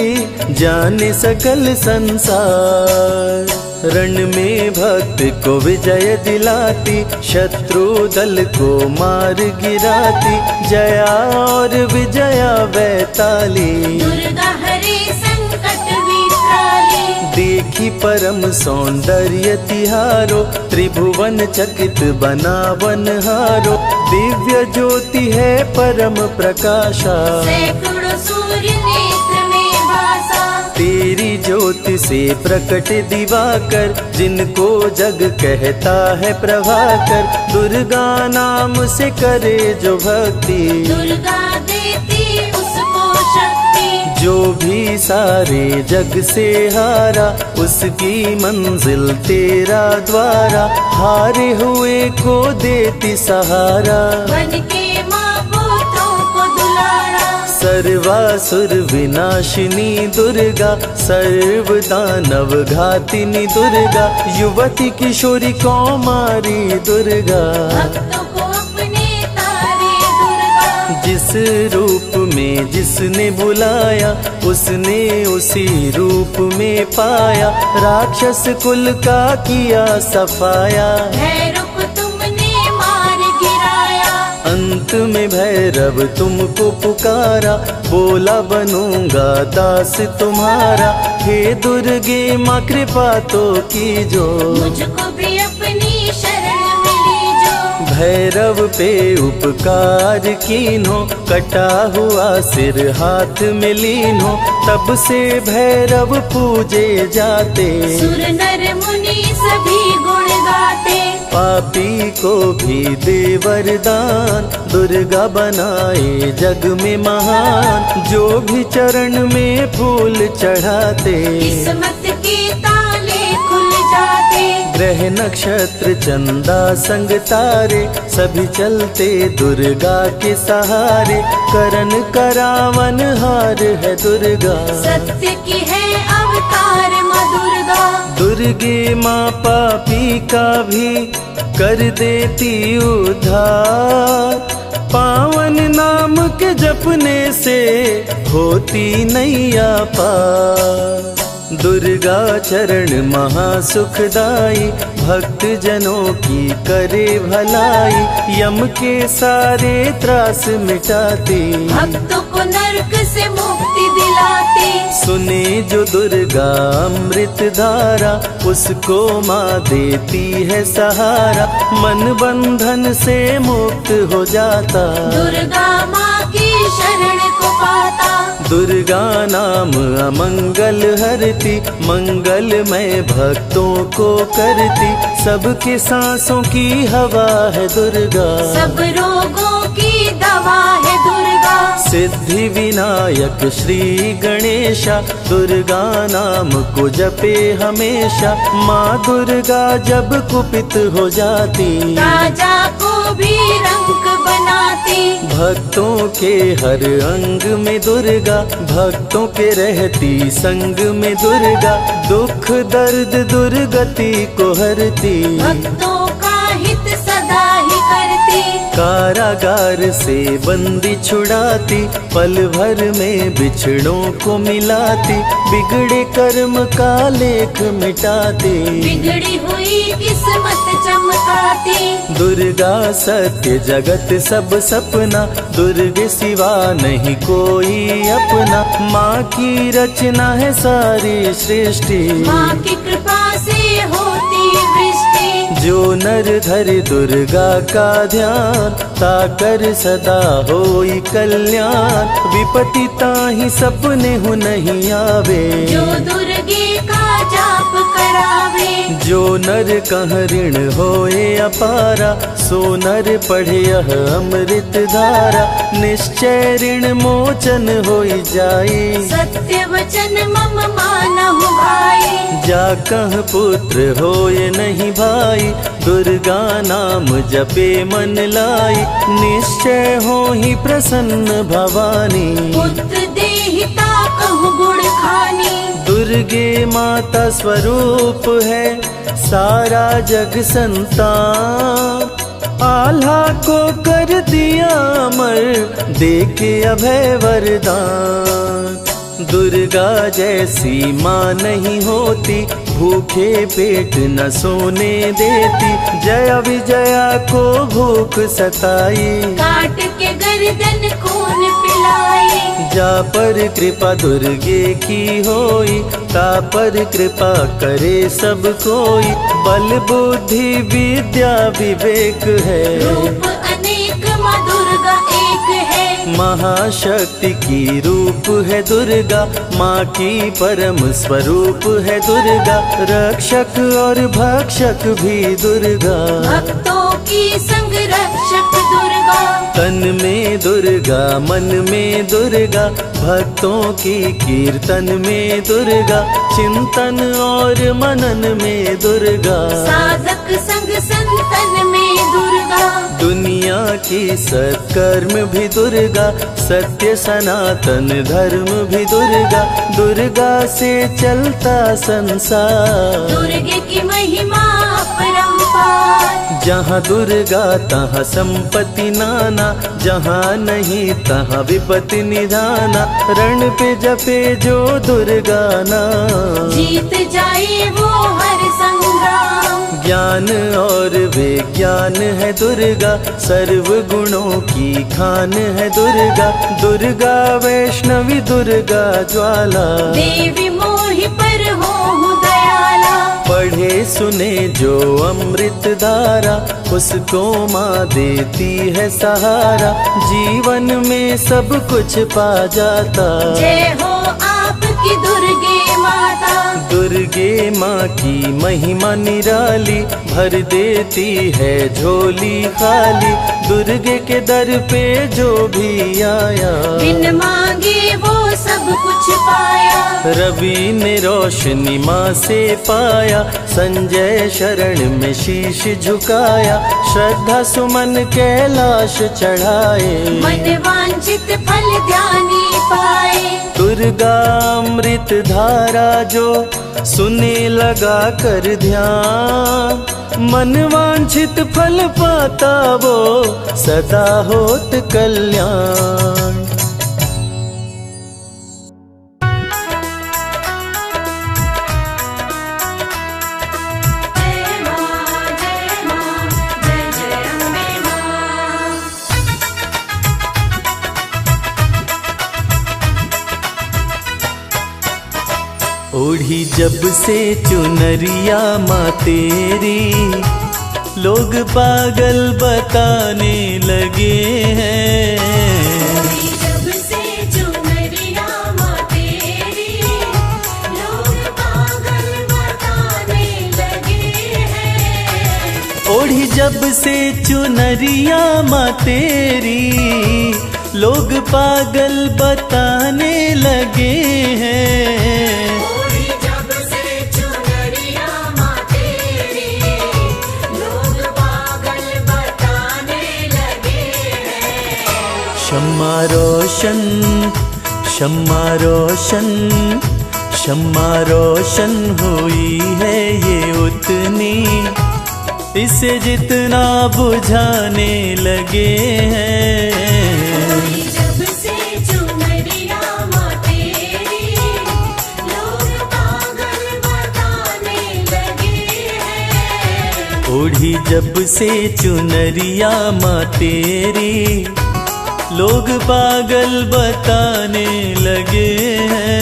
S3: जाने सकल संसार। रण में भक्त को विजय दिलाती, शत्रु दल को मार गिराती। जया और विजया वैताली,
S4: दुर्गा हरे संकट विकराली।
S3: देखी परम सौंदर्य तिहारो, त्रिभुवन चकित बनावन हारो। दिव्य ज्योति है परम प्रकाशा,
S4: सैकड़ों सूर्य नेत्र में भासा।
S3: तेरी ज्योति से प्रकट दिवाकर, जिनको जग कहता है प्रभाकर। दुर्गा नाम से करे जो भक्ति,
S4: दुर्गा देती उसको शक्ति।
S3: जो भी सारे जग से हारा, उसकी मंजिल तेरा द्वारा। हारे हुए को देती सहारा,
S4: बन के माँ पुत्रों को दुलारा।
S3: सर्वासुर विनाशिनी दुर्गा, सर्व दानव घातिनी दुर्गा। युवती किशोरी कौमारी दुर्गा,
S4: भक्तों को अपने तारे दुर्गा।
S3: जिस रूप में जिसने बुलाया, उसने उसी रूप में पाया। राक्षस कुल का किया सफाया,
S4: भैरव को तुमने मार गिराया।
S3: अंत में भैरव तुमको पुकारा। बोला बनूंगा दास तुम्हारा। हे दुर्गे माँ कृपा तो कीजो,
S4: मुझको भी अपनी शरण में लीजो।
S3: भैरव पे उपकार कीन्हो, कटा हुआ सिर हाथ में लीन्हो। तब से भैरव पूजे जाते,
S4: सुर नर मुनि सभी गुण गाते।
S3: पापी को भी दे वरदान, दुर्गा बनाए जग में महान। जो भी चरण में फूल चढ़ाते,
S4: किस्मत के ताले खुल जाते।
S3: ग्रह नक्षत्र चंदा संग तारे, सभी चलते दुर्गा के सहारे। करन करावन हार है दुर्गा,
S4: सत्य की है अवतार माँ दुर्गा।
S3: दुर्गे माँ पापी का भी कर देती उद्धार। पावन नाम के जपने से होती नैया पार। दुर्गा चरण महासुखदाई, भक्त जनों की करे भलाई। यम के सारे त्रास मिटाती,
S4: भक्तों को नरक से मुक्ति दिलाती।
S3: सुने जो दुर्गा अमृत धारा, उसको माँ देती है सहारा। मन बंधन से मुक्त हो जाता,
S4: दुर्गा माँ की शरण को पाता।
S3: दुर्गा नाम अमंगल हरती, मंगलमय भक्तों को करती। सबके सांसों की हवा है दुर्गा,
S4: सब रोगों की दवा है दुर्गा।
S3: सिद्धि विनायक श्री गणेशा, दुर्गा नाम को जपे हमेशा। माँ दुर्गा जब कुपित हो जाती,
S4: राजा को भी रंग बनाती।
S3: भक्तों के हर अंग में दुर्गा, भक्तों के रहती संग में दुर्गा। दुख दर्द दुर्गति को हरती,
S4: भक्तों का हित सदा ही करती।
S3: कारागार तार से बंदी छुड़ाती, पल भर में बिछड़ों को मिलाती, बिगड़े कर्म का लेख मिटाती,
S4: बिगड़ी हुई किस्मत चमकाती।
S3: दुर्गा सत्य जगत सब सपना, दुर्गे सिवा नहीं कोई अपना। माँ की रचना है सारी सृष्टि,
S4: माँ की कृपा से होती वृष्टि।
S3: जो नर धरे दुर्गा का ध्यान, ताकर सदा होई कल्याण। विपत्ति ताहि सपने हो नहीं आवे,
S4: जो दुर्गे का जाप करावे।
S3: जो नर कह ऋण होए अपारा, सो नर पढ़े यह अमृत धारा। निश्चय ऋण मोचन होई जाए,
S4: सत्य वचन मम मानहु भाई।
S3: जा कह पुत्र होए नहीं भाई, दुर्गा नाम जपे मन लाई। निश्चय हो ही प्रसन्न भवानी,
S4: पुत्र देहिता कहु गुण खानी।
S3: दुर्गे माता स्वरूप है सारा जग संतान। आल्हा को कर दिया अमर, देके अभय वरदान। दुर्गा जैसी माँ नहीं होती, भूखे पेट न सोने देती। जया विजया को भूख सताई,
S4: काट के गर्दन खून पिलाई।
S3: जा पर कृपा दुर्गे की होई, ता पर कृपा करे सब कोई। बल बुद्धि विद्या विवेक है,
S4: रूप अनेक माँ दुर्गा एक है।
S3: महाशक्ति की रूप है दुर्गा, माँ की परम स्वरूप है दुर्गा। रक्षक और भक्षक भी दुर्गा,
S4: भक्तों की संग रक्षक दुर्गा।
S3: तन में दुर्गा मन में दुर्गा, भक्तों की कीर्तन में दुर्गा। चिंतन और मनन में दुर्गा,
S4: साधक संग संतन में दुर्गा।
S3: दुनिया की सत्कर्म भी दुर्गा, सत्य सनातन धर्म भी दुर्गा। दुर्गा से चलता संसार,
S4: दुर्गे की महिमा अपरंपार।
S3: जहाँ दुर्गा तहाँ संपत्ति नाना, जहाँ नहीं तहाँ विपत्ति निधाना। रण पे जपे जो दुर्गा नाम,
S4: जीत जाए वो हर संग्राम।
S3: ज्ञान और विज्ञान है दुर्गा, सर्व गुणों की खान है दुर्गा। दुर्गा वैष्णवी दुर्गा ज्वाला,
S4: देवी मोहि पर हो दयाला।
S3: पढ़े सुने जो अमृत धारा, उसको माँ देती है सहारा। जीवन में सब कुछ पा जाता,
S4: जय हो आपकी दुर्गे माता।
S3: दुर्गे माँ की महिमा निराली, भर देती है झोली खाली। दुर्गे के दर पे जो भी आया,
S4: बिन मांगे वो सब कुछ पाया।
S3: रवि ने रोशनी माँ से पाया, संजय शरण में शीश झुकाया। श्रद्धा सुमन कैलाश चढ़ाए,
S4: मन वांछित फल ध्यानी पाए।
S3: दुर्गा अमृत धारा जो सुने लगा कर ध्यान। मन वांछित फल पाता वो, सदा होत कल्याण।
S4: जय माँ जय माँ जय जय अम्बे माँ।
S3: ओढ़ी जब से चुनरिया माँ तेरी, लोग पागल बताने लगे हैं।
S4: जब से चुनरिया माँ तेरी, लोग पागल बताने लगे हैं।
S3: ओढ़ी जब से चुनरिया माँ तेरी, लोग पागल बताने लगे हैं।
S4: ओढ़ी जब से चुनरिया माँ तेरी, लोग पागल बताने लगे हैं।
S3: शम्मा रोशन शम्मा रोशन शम्मा रोशन हुई है ये उतनी, इसे जितना बुझाने लगे हैं।
S4: जब से चुनरिया माँ तेरी लोग पागल बताने लगे हैं।
S3: ओढ़ी जब से चुनरिया माँ तेरी लोग पागल बताने लगे हैं।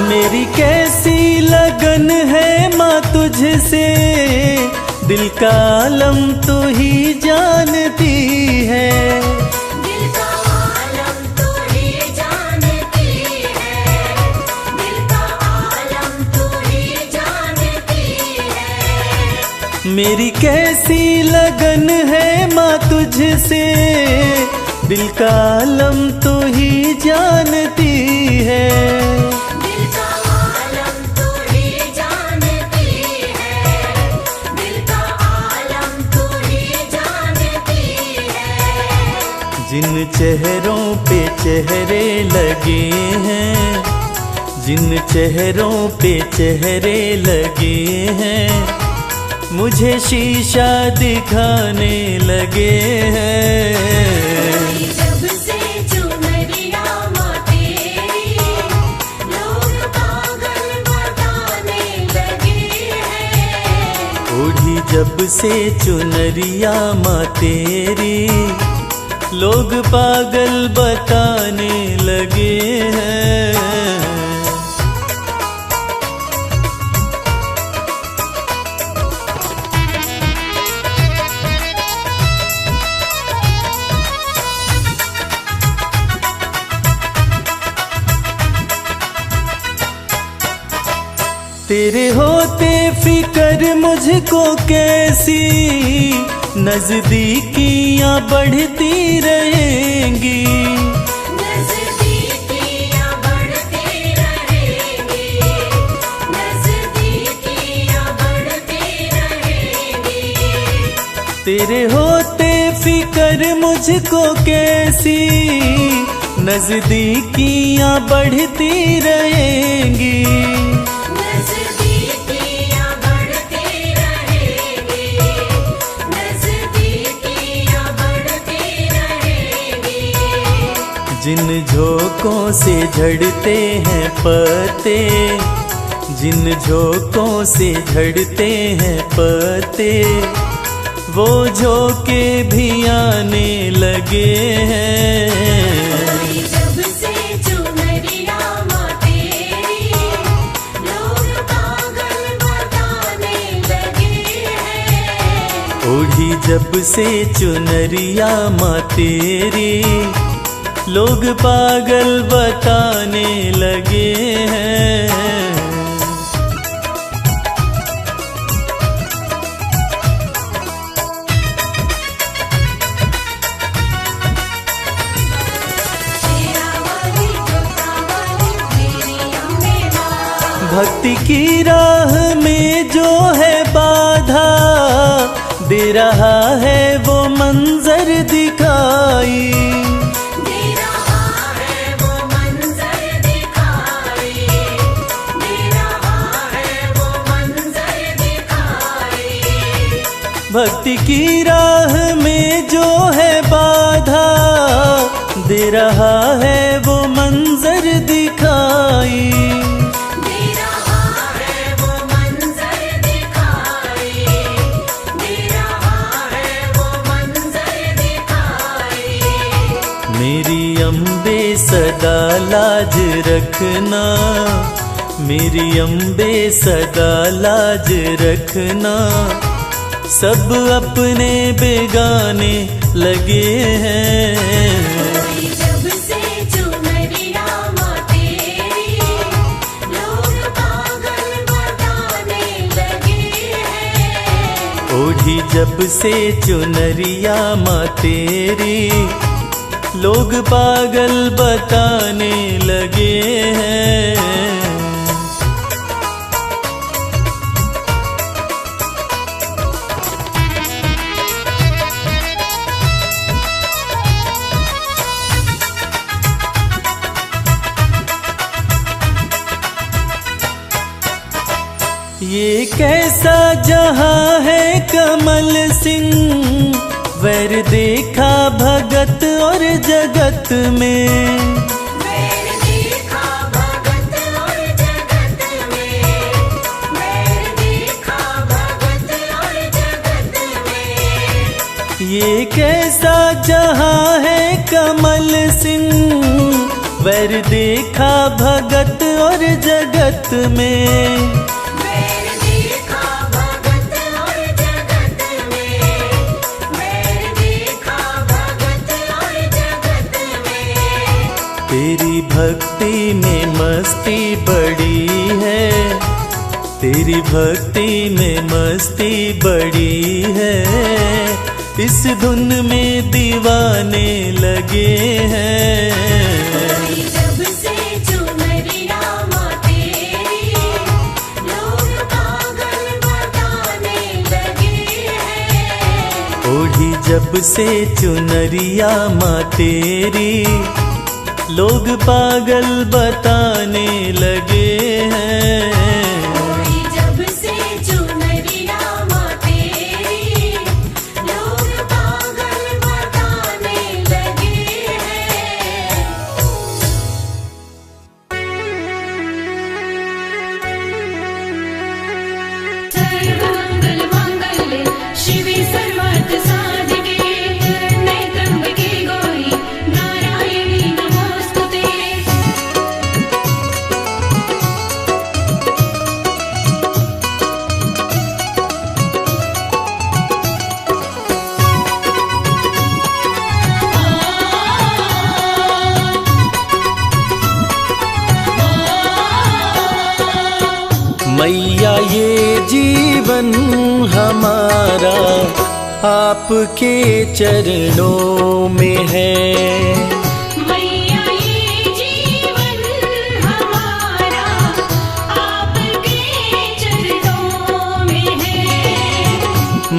S3: मेरी कैसी लगन है माँ तुझसे, दिल का आलम तू ही जानती है।
S4: दिल का आलम तू ही जानती है, दिल का आलम तू ही जानती है।
S3: मेरी कैसी लगन है माँ तुझसे, दिल का आलम तू ही जानती है। जिन चेहरों पे चेहरे लगे हैं, जिन चेहरों पे चेहरे लगे हैं, मुझे शीशा दिखाने लगे हैं।
S4: जब से चुनरिया माँ तेरी लोग पागल बताने लगे हैं।
S3: ओढ़ी जब से चुनरिया माँ तेरी लोग पागल बताने लगे हैं। तेरे होते फिक्र मुझको कैसी नजदीकियां बढ़ती रहेंगी।
S4: नजदीकियां बढ़ती रहेंगी, नजदीकियां बढ़ती रहेंगी।
S3: तेरे होते फिक्र मुझको कैसी नजदीकियां बढ़ती रहेंगी। जिन झोंकों से झड़ते हैं पत्ते, जिन झोंकों से झड़ते हैं पत्ते, वो झोंके भी आने लगे हैं।
S4: जब से चुनरिया माँ तेरी लोग पागल बताने लगे हैं।
S3: ओढ़ी जब से चुनरिया माँ तेरी लोग पागल बताने लगे हैं। भक्ति की राह में जो है बाधा, दे रहा है वो मंजर दिखाई। भक्ति की राह में जो है बाधा, दे रहा है वो मंजर दिखाई।
S4: दे रहा है वो मंजर दिखाई, दे रहा है वो मंजर दिखाई।
S3: मेरी अम्बे सदा लाज रखना, मेरी अम्बे सदा लाज रखना, सब अपने बेगाने लगे हैं।
S4: जब से चुनरिया माँ तेरी लोग पागल बताने लगे हैं।
S3: ओढ़ी जब से चुनरिया माँ तेरी लोग पागल बताने लगे हैं। कमल सिंह, वैर देखा भगत और जगत में।
S4: वैर देखा भगत और जगत में, वैर देखा भगत और जगत में।
S3: ये कैसा जहां है कमल सिंह, वैर देखा भगत और जगत में।
S4: वैर देखा भगत और जगत में, वैर देखा भगत और जगत में।
S3: तेरी भक्ति में मस्ती बड़ी है, तेरी भक्ति में मस्ती बड़ी है। इस धुन में दीवाने लगे हैं।
S4: जब से चुनरिया माँ तेरी, लोग पागल बताने लगे हैं।
S3: ओढ़ी जब से चुनरिया माँ तेरी, लोग पागल बताने लगे हैं।
S4: ओढ़ी जब से चुनरिया माँ तेरी, लोग पागल बताने लगे हैं। सर्वमंगल मांगल्ये शिवे सर्वार्थ साधिके, नैत्रम्बिके गौरी नारायणी नमोस्तुते।
S3: मैया ये जीवन हमारा आपके चरणों में है।
S4: मैया ये जीवन हमारा आपके चरणों में है।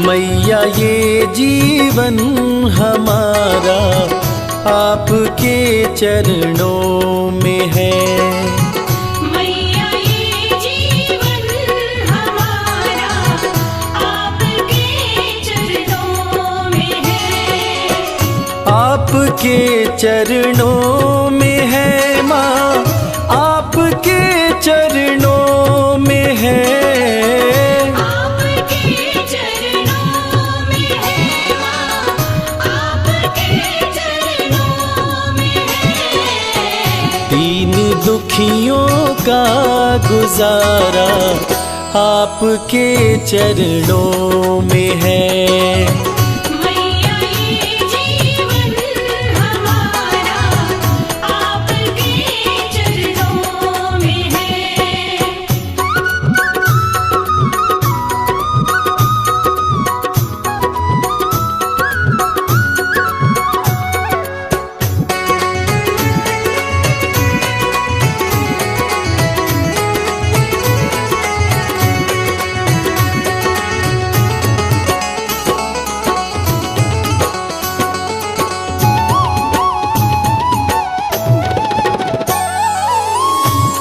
S3: मैया ये जीवन हमारा आपके चरणों में है।
S4: मैया ये जीवन हमारा आपके चरणों में है।
S3: आपके चरणों में है माँ, आपके चरणों में है।
S4: आपके चरणों में है माँ, आपके चरणों में है।
S3: दीन दुखियों का गुजारा आपके चरणों में है।
S4: मैया ये जीवन हमारा आपके चरणों में है।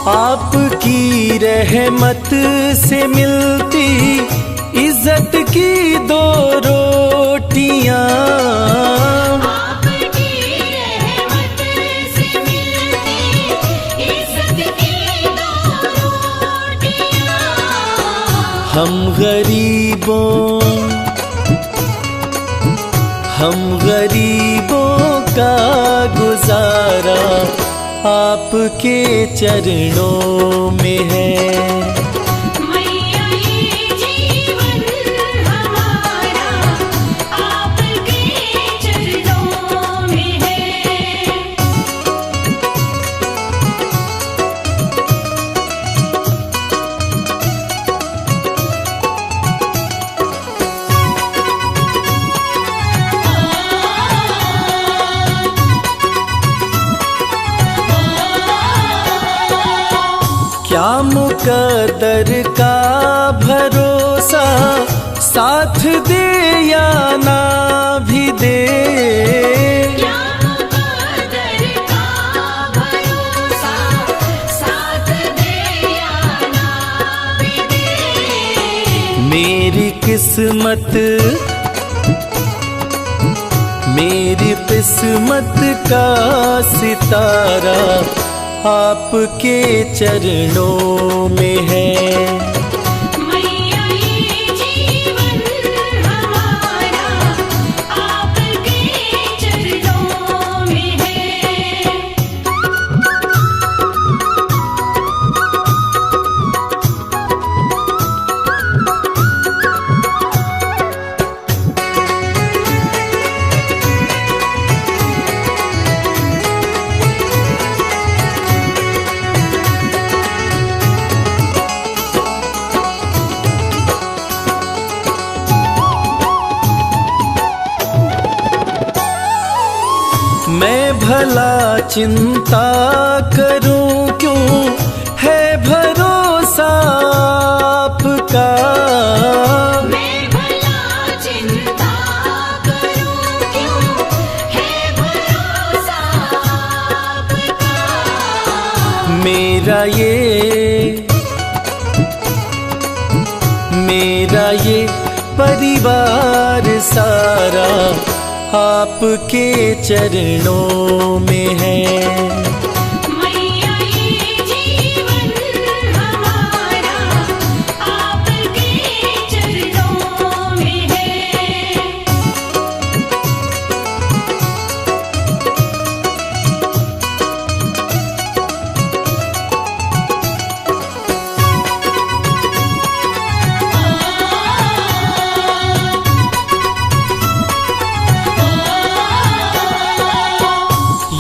S3: आपकी रहमत से मिलती इज्जत की दो रोटियां।
S4: आपकी रहमत से मिलती इज्जत की दो रोटियां।
S3: हम गरीबों का गुजारा आपके चरणों में है।
S4: मैया ये जीवन हमारा आपके चरणों में है।
S3: क्या मुकद्दर का भरोसा, साथ दे या ना भी दे।
S4: क्या मुकद्दर का भरोसा, साथ दे या ना भी दे।
S3: मेरी किस्मत किस्मत, मेरी किस्मत का सितारा आपके चरणों में है।
S4: मैया ये जीवन हमारा आपके चरणों में है।
S3: मैं भला चिंता करूं क्यों, है भरोसा आपका।
S4: मैं भला चिंता करूं क्यों, है भरोसा आपका।
S3: मेरा ये परिवार सारा आपके चरणों में है।
S4: मैया ये जीवन हमारा आपके चरणों में है।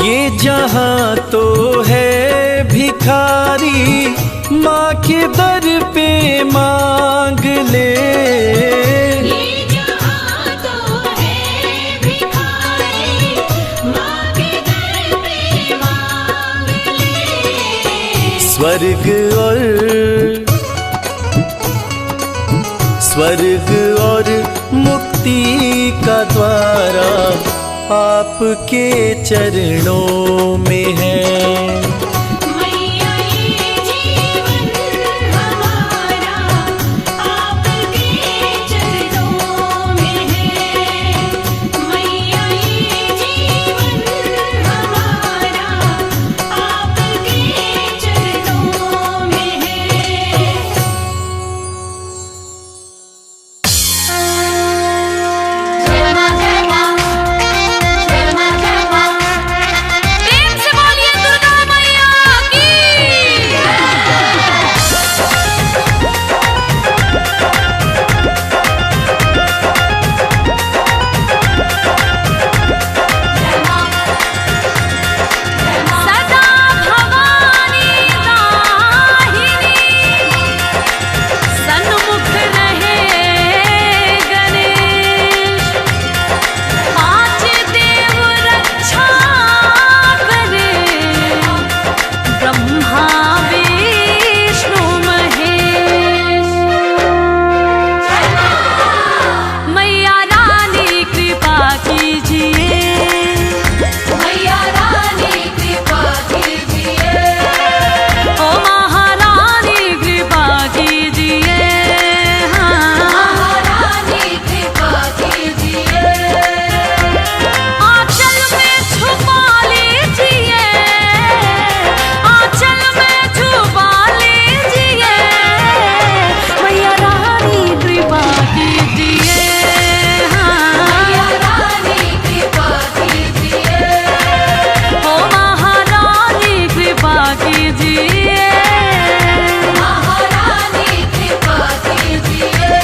S3: ये जहां तो है भिखारी, माँ के दर पे मांग ले।
S4: ये जहां तो है भिखारी, माँ के दर पे मांग ले।
S3: स्वर्ग और मुक्ति का द्वारा आपके चरणों में है।
S4: मैया ये जीवन हमारा आपके चरणों में है। मैया ये जीवन हमारा आपके चरणों में है। जय मां जय मां, जय मां जय मां। प्रेम से बोलिए दुर्गा मैया की। सदा भवानी दाहिनी, सन्मुख रहे गणेश। पांच देव रक्षा करे, ब्रह्मा विष्णु महेश। मैया रानी कृपा कीजिए, मैया रानी कृपा कीजिए। ओ महारानी कृपा कीजिए, महारानी कृपा कीजिए। आंचल में छुपा लीजिए, आंचल में छुपा लीजिए। मैया रानी कृपा कीजिए, मैया रानी कृपा कीजिए। ओ महारानी कृपा कीजिए, महारानी कृपा कीजिए।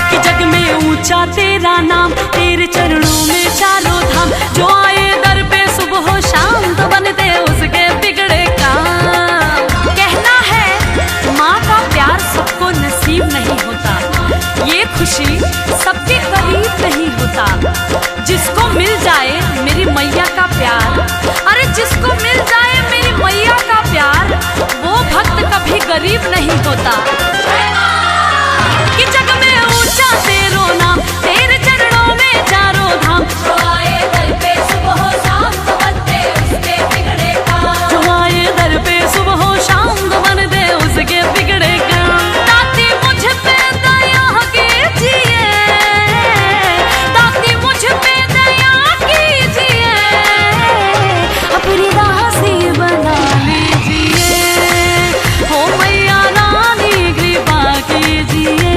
S4: कि जग में ऊंचा तेरा नाम, तेरे चरणों में चारों धाम। जो आए दर पे सुबह हो शाम, तो बनते उसके बिगड़े काम। कहना है माँ का प्यार सबको नसीब नहीं होता, ये खुशी सबके करीब नहीं होता। जिसको मिल जाए मेरी मैया का प्यार, अरे जिसको मिल जाए मेरी मैया का प्यार, वो भक्त कभी गरीब नहीं होता। कि जग में ऊंचा तेरो नाम, तेरे चरणों में चारों धाम। जो आए दर पे सुबह हो शाम तो बन दे उसके बिगड़े काम। जो आए दर पे सुबह हो शाम तो बन दे उसके बिगड़े काम। ताकि मुझ पे दया कीजिए, ताकि मुझ पे दया कीजिए, अपनी दासी बना लीजिए। हो मैया रानी कृपा कीजिए,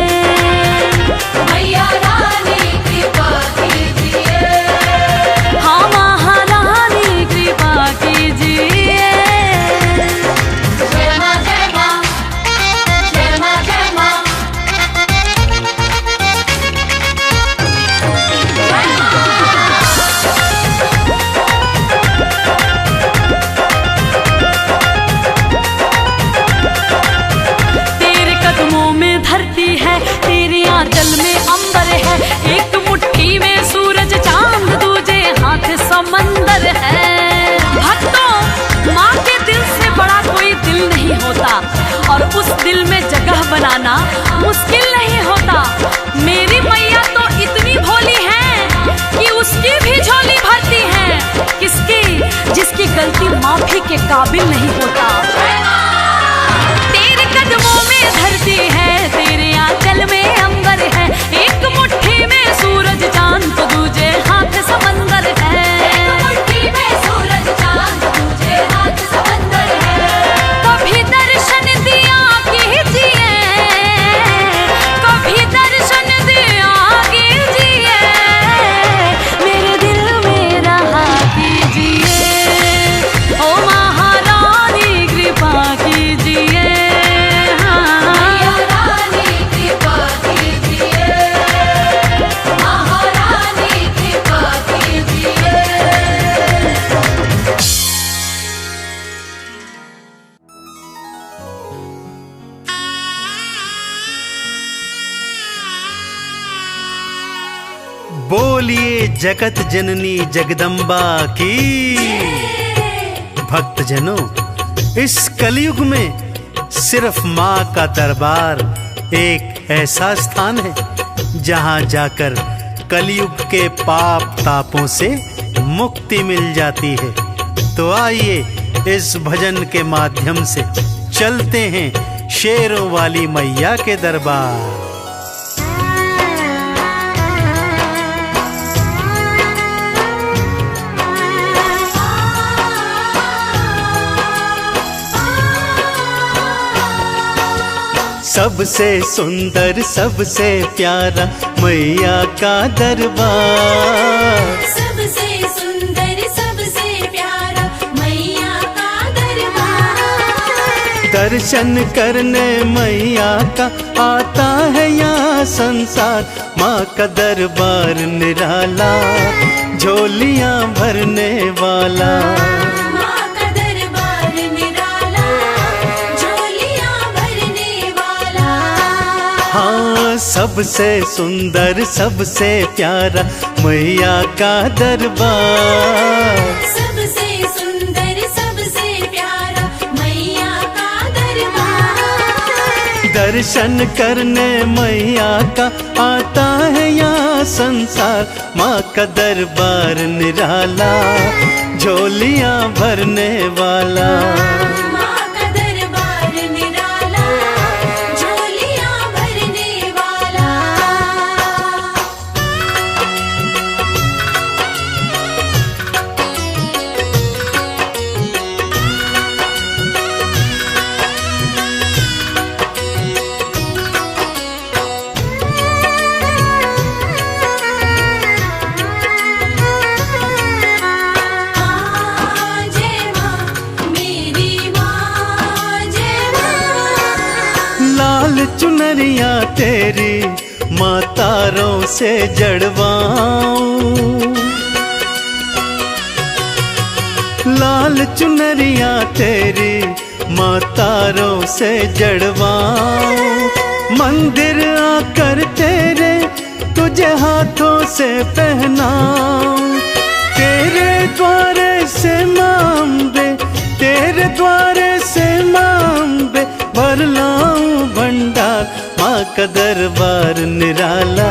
S4: मैया रानी कृपा कीजिए। हाँ महारानी कृपा कीजिए। जय माँ जय माँ, जय माँ जय माँ। तेरे कदमों में धरती है, तेरे आंचल में अंबर है। एक मुट्ठी में सूरज चांद, दूजे हाथ समंदर है। भक्तों, माँ के दिल से बड़ा कोई दिल नहीं होता, और उस दिल में जगह बनाना मुश्किल नहीं होता। मेरी मैया तो इतनी भोली है कि उसकी भी झोली भरती है। किसकी? जिसकी गलती माफी के काबिल नहीं होता। तेरे कदमों में धरती है, तेरे आंचल में अंबर है। एक मुट्ठी में सूरज चांद तो दूजे हाथ समंदर है। एक मुट्ठी में सूरज चांद दूजे हाथ समंदर है। कभी दर्शन दिया कीजिए, कभी दर्शन दिया कीजिए, मेरे दिल में रहा कीजिए। ओ महारानी कृपा कीजिए। मैया रानी कृपा कीजिए, महारानी कृपा कीजिए।
S1: बोलिए जगत जननी जगदम्बा की। भक्तजनों, इस कलयुग में सिर्फ माँ का दरबार एक ऐसा स्थान है जहाँ जाकर कलयुग के पाप तापों से मुक्ति मिल जाती है। तो आइए इस भजन के माध्यम से चलते हैं शेरों वाली मैया के दरबार। सबसे सुंदर सबसे प्यारा मैया का दरबार।
S5: सबसे सुंदर सबसे प्यारा मैया का दरबार।
S1: दर्शन करने मैया का आता है यहाँ संसार। माँ का दरबार निराला, झोलियाँ भरने वाला।
S5: माँ का दरबार निराला, झोलियाँ भरने वाला।
S1: हाँ, सबसे सुंदर सबसे प्यारा मैया का दरबार।
S5: सबसे सुंदर सबसे प्यारा मैया का दरबार।
S1: दर्शन करने मैया का आता है यहाँ संसार। माँ का दरबार निराला, झोलियाँ भरने वाला।
S5: माँ का दरबार निराला, झोलियाँ भरने वाला। जय माँ मेरी माँ, जय माँ।
S1: लाल चुनरिया तेरी माँ तारों से जड़वाऊं। लाल चुनरिया तेरी माँ तारों से जड़वाऊं। मंदिर आकर तेरे तुझे हाथों से पहनाऊं। तेरे द्वारे से माँ अम्बे, तेरे द्वारे से माँ अम्बे भर लाऊं भंडार, माँ का दरबार निराला,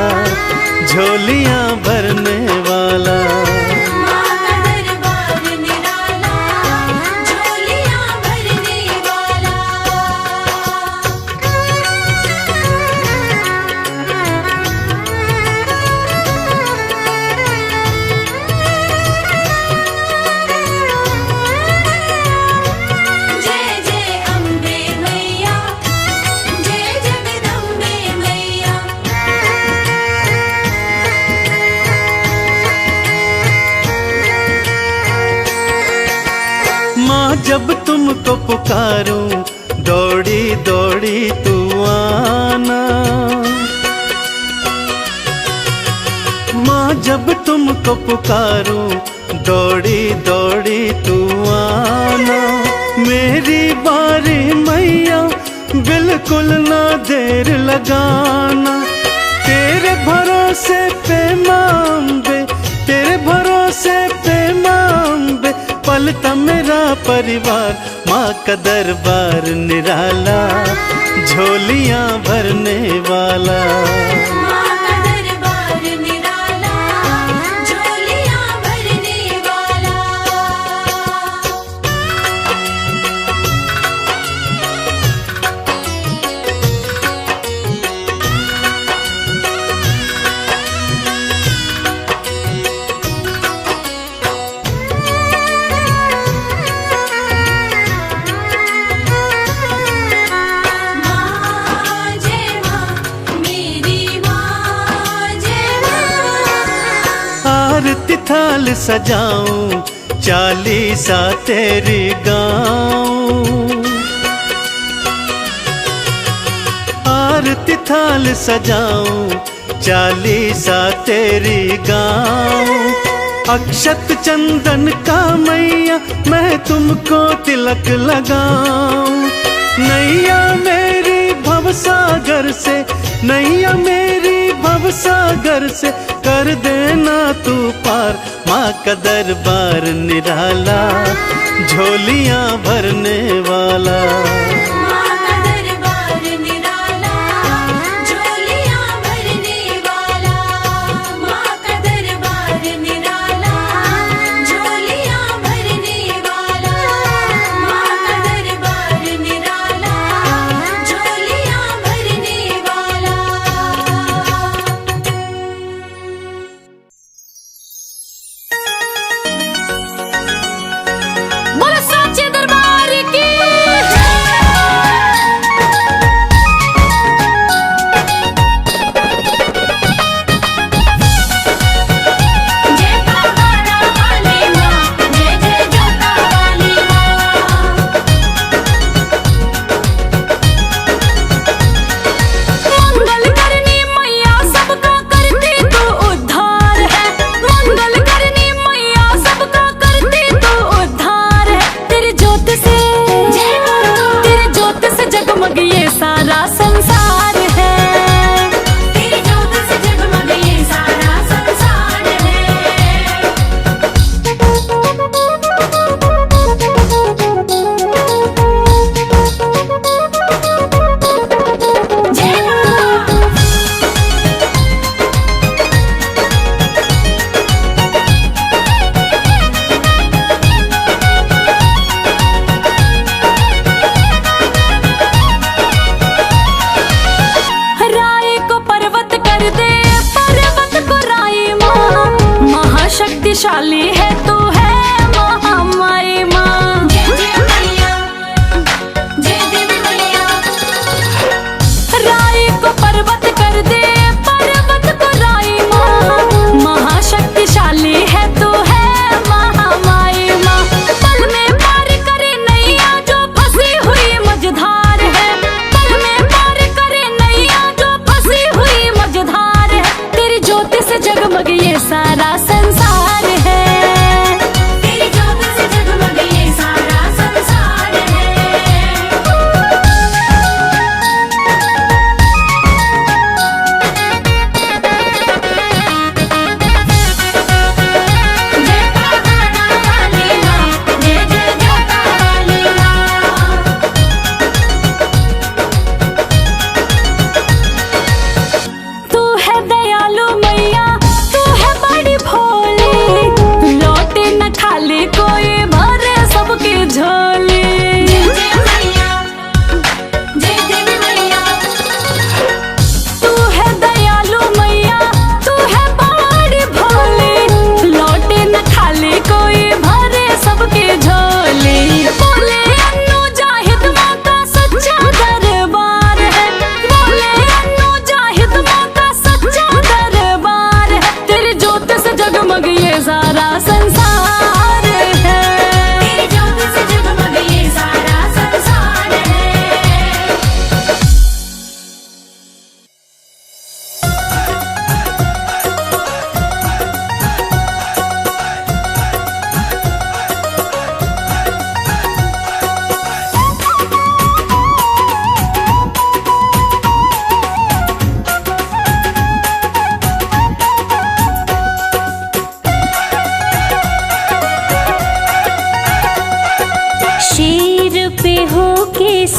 S1: झोलियां भरने वाला।
S5: माँ का दरबार निराला, झोलियां भरने वाला। जय जय अम्बे मैया, जय जगदम्बे मैया।
S1: माँ जब तुमको पुकारूं, दौड़ी दौड़ी तू आना। माँ जब तुमको पुकारूं, दौड़ी दौड़ी तू आना। मेरी बारी मैया, बिल्कुल ना देर लगाना। तेरे भरोसे पे माँ अम्बे, तेरे भरोसे पे माँ अम्बे, पलता मेरा परिवार। माँ का दरबार निराला, झोलियां भरने वाला।
S5: माँ का दरबार निराला, झोलियां भरने वाला। माँ जय माँ, मेरी माँ जय माँ।
S1: आरती थाल सजाऊं, चालीसा तेरी गाऊं। आरती थाल सजाऊं, चालीसा तेरी गाऊं। अक्षत चंदन का मैया, मैं तुमको तिलक लगाऊं। नैया मेरी भवसागर से, नैया मेरी भवसागर से, कर देना तू पार। माँ का दरबार निराला, झोलियां भरने वाला।
S5: माँ का दरबार निराला, झोलियां भरने वाला। माँ का दरबार निराला, झोलियां भरने वाला। माँ का दरबार निराला, झोलियां भरने वाला।
S4: बोलो साचे दरबार की जय।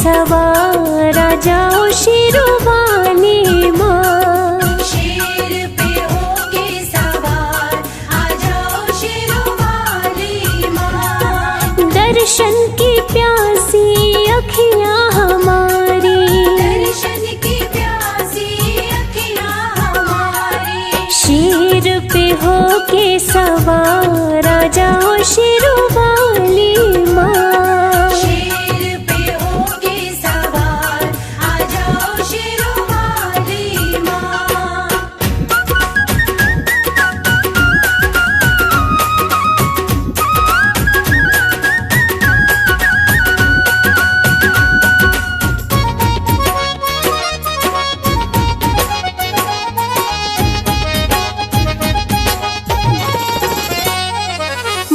S5: सवार आ जाओ शेरोवाली माँ।
S6: शेर पे होके सवार आ जाओ शेरोवाली माँ।
S5: दर्शन की प्यासी अखियाँ हमारी,
S6: दर्शन की प्यासी अखियाँ हमारी।
S5: शेर पे होके सवार आ जाओ शेरोवाली माँ।
S6: शेर पे होके सवार आ जाओ शेरोवाली माँ।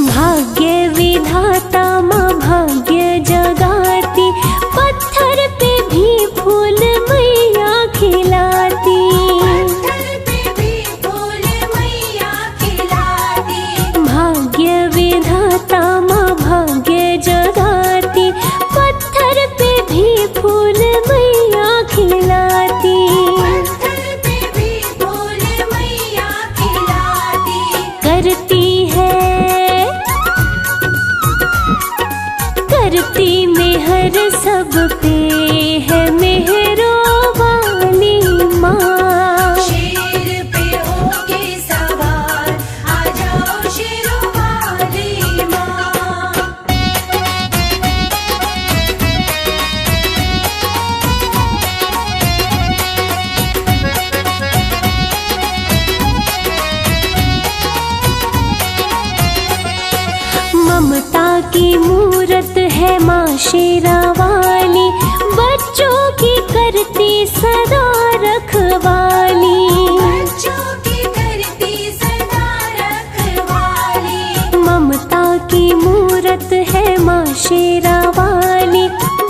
S5: भाग्य विधाता माँ भाग्य जगाती, पत्थर पे भी फूल मैया खिलाती।
S6: पत्थर पे भी फूल मैया खिलाती।
S5: भाग्य विधाता माँ भाग्य जगाती, पत्थर पे भी फूल मैया खिलाती।
S6: पत्थर पे भी फूल मैया खिलाती।
S5: करती मेहर सब पे है मेहरो वाली माँ।
S6: शेर पे होके सवार आ जाओ शेरोवाली माँ।
S5: ममता की मूरत है माँ शेरावाली, बच्चों की करती सदा रखवाली।
S6: बच्चों की करती सदा रखवाली।
S5: ममता की मूरत है माँ शेरावाली,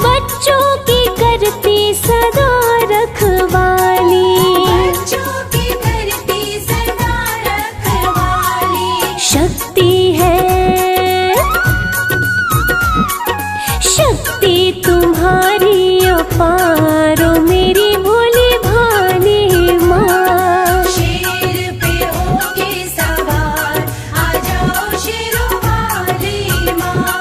S5: बच्चों की करती सदा रखवाली।
S6: बच्चों की करती सदा रखवाली।
S5: शक्ति है शक्ति तुम्हारी अपारो मेरी भोली भाली माँ।
S6: शेर पे होके सवार आ जाओ शेरोवाली माँ।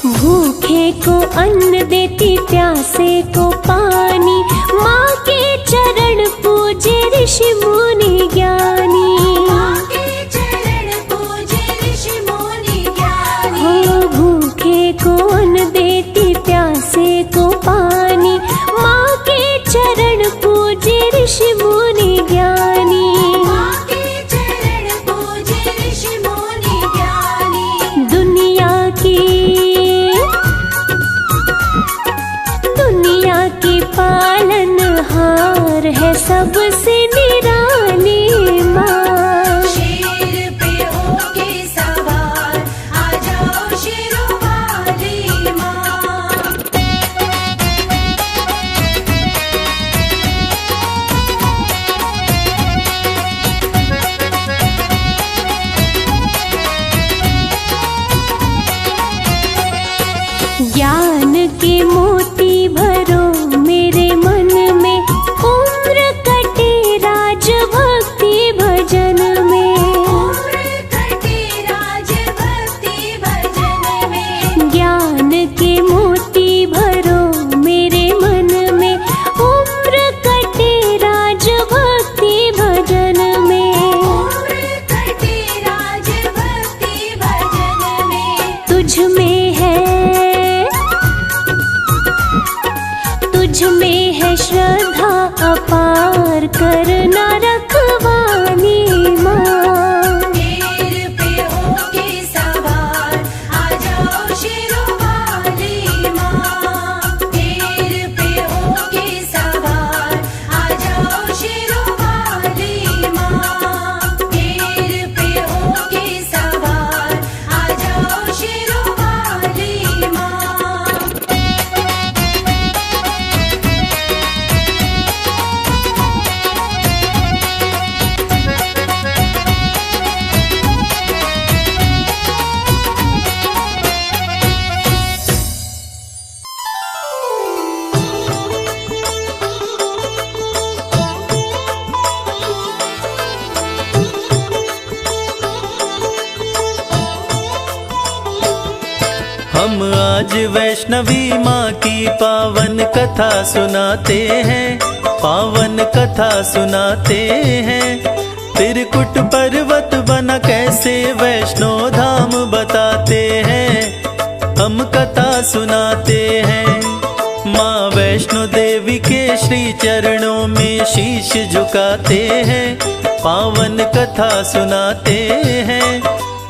S5: भूखे को अन्न देती, प्यासे को पानी, माँ के चरण पूजे ऋषि मुनि ज्ञानी।
S6: माँ के चरण पूजे ऋषि मुनि ज्ञानी।
S5: हो भूखे को अन्न देती, प्यासे को पानी, माँ के चरण पूजे ऋषि मुनि ज्ञानी।
S6: माँ के चरण पूजे ऋषि मुनि ज्ञानी।
S5: दुनिया की पालनहार है सबसे निराली माँ।
S6: शेर पे होके सवार आ जाओ शेरोवाली माँ।
S5: ज्ञान के मोती भरो मेरे मन में, उम्र कटे राज भक्ति भजन में।
S6: उम्र कटे राज भक्ति भजन में।
S5: ज्ञान के मोती भरो मेरे मन में, उम्र कटे राज भक्ति भजन में।
S6: उम्र कटे राज भक्ति भजन में।
S5: तुझ में है श्रद्धा अपार, करना रखवाली माँ।
S6: शेर पे होके सवार आ जाओ शेरोवाली माँ। शेर पे होके सवार आ जाओ शेरोवाली माँ। शेर पे होके सवार आ जाओ
S3: आज वैष्णवी माँ की पावन कथा सुनाते हैं, पावन कथा सुनाते हैं। त्रिकुट पर्वत बना कैसे वैष्णो धाम बताते हैं, हम कथा सुनाते हैं। माँ वैष्णो देवी के श्री चरणों में शीश झुकाते हैं, पावन कथा सुनाते हैं।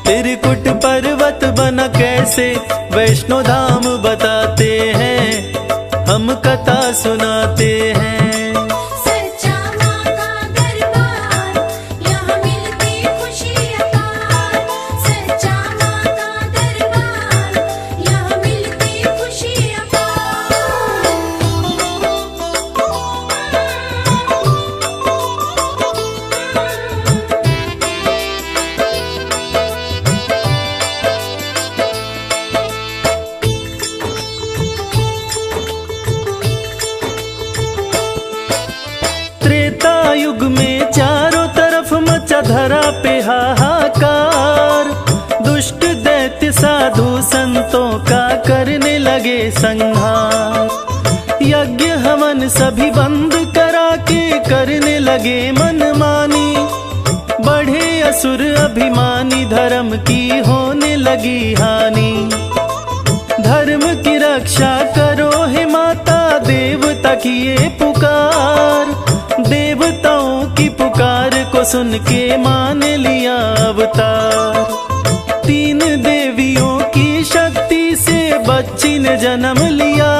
S3: त्रिकुट पर्वत बना कैसे वैष्णो धाम बताते हैं, हम कथा सुनाते हैं।
S6: सच्चा माँ का दरबार, यहाँ मिलती खुशी अपार। सच्चा माँ का दरबार, यहाँ मिलती खुशी अपार।
S3: त्रेता युग में चारों तरफ मचा धरा पे हाहाकार। दुष्ट दैत्य साधु संतों का करने लगे संहार। यज्ञ हवन सभी बंद करा के करने लगे मनमानी। बढ़े असुर अभिमानी, धर्म की होने लगी हानि। धर्म की रक्षा करो हे माता, देवता की ये पुकार। देवताओं की पुकार को सुन के मान लिया अवतार। तीन देवियों की शक्ति से बच्ची ने जन्म लिया।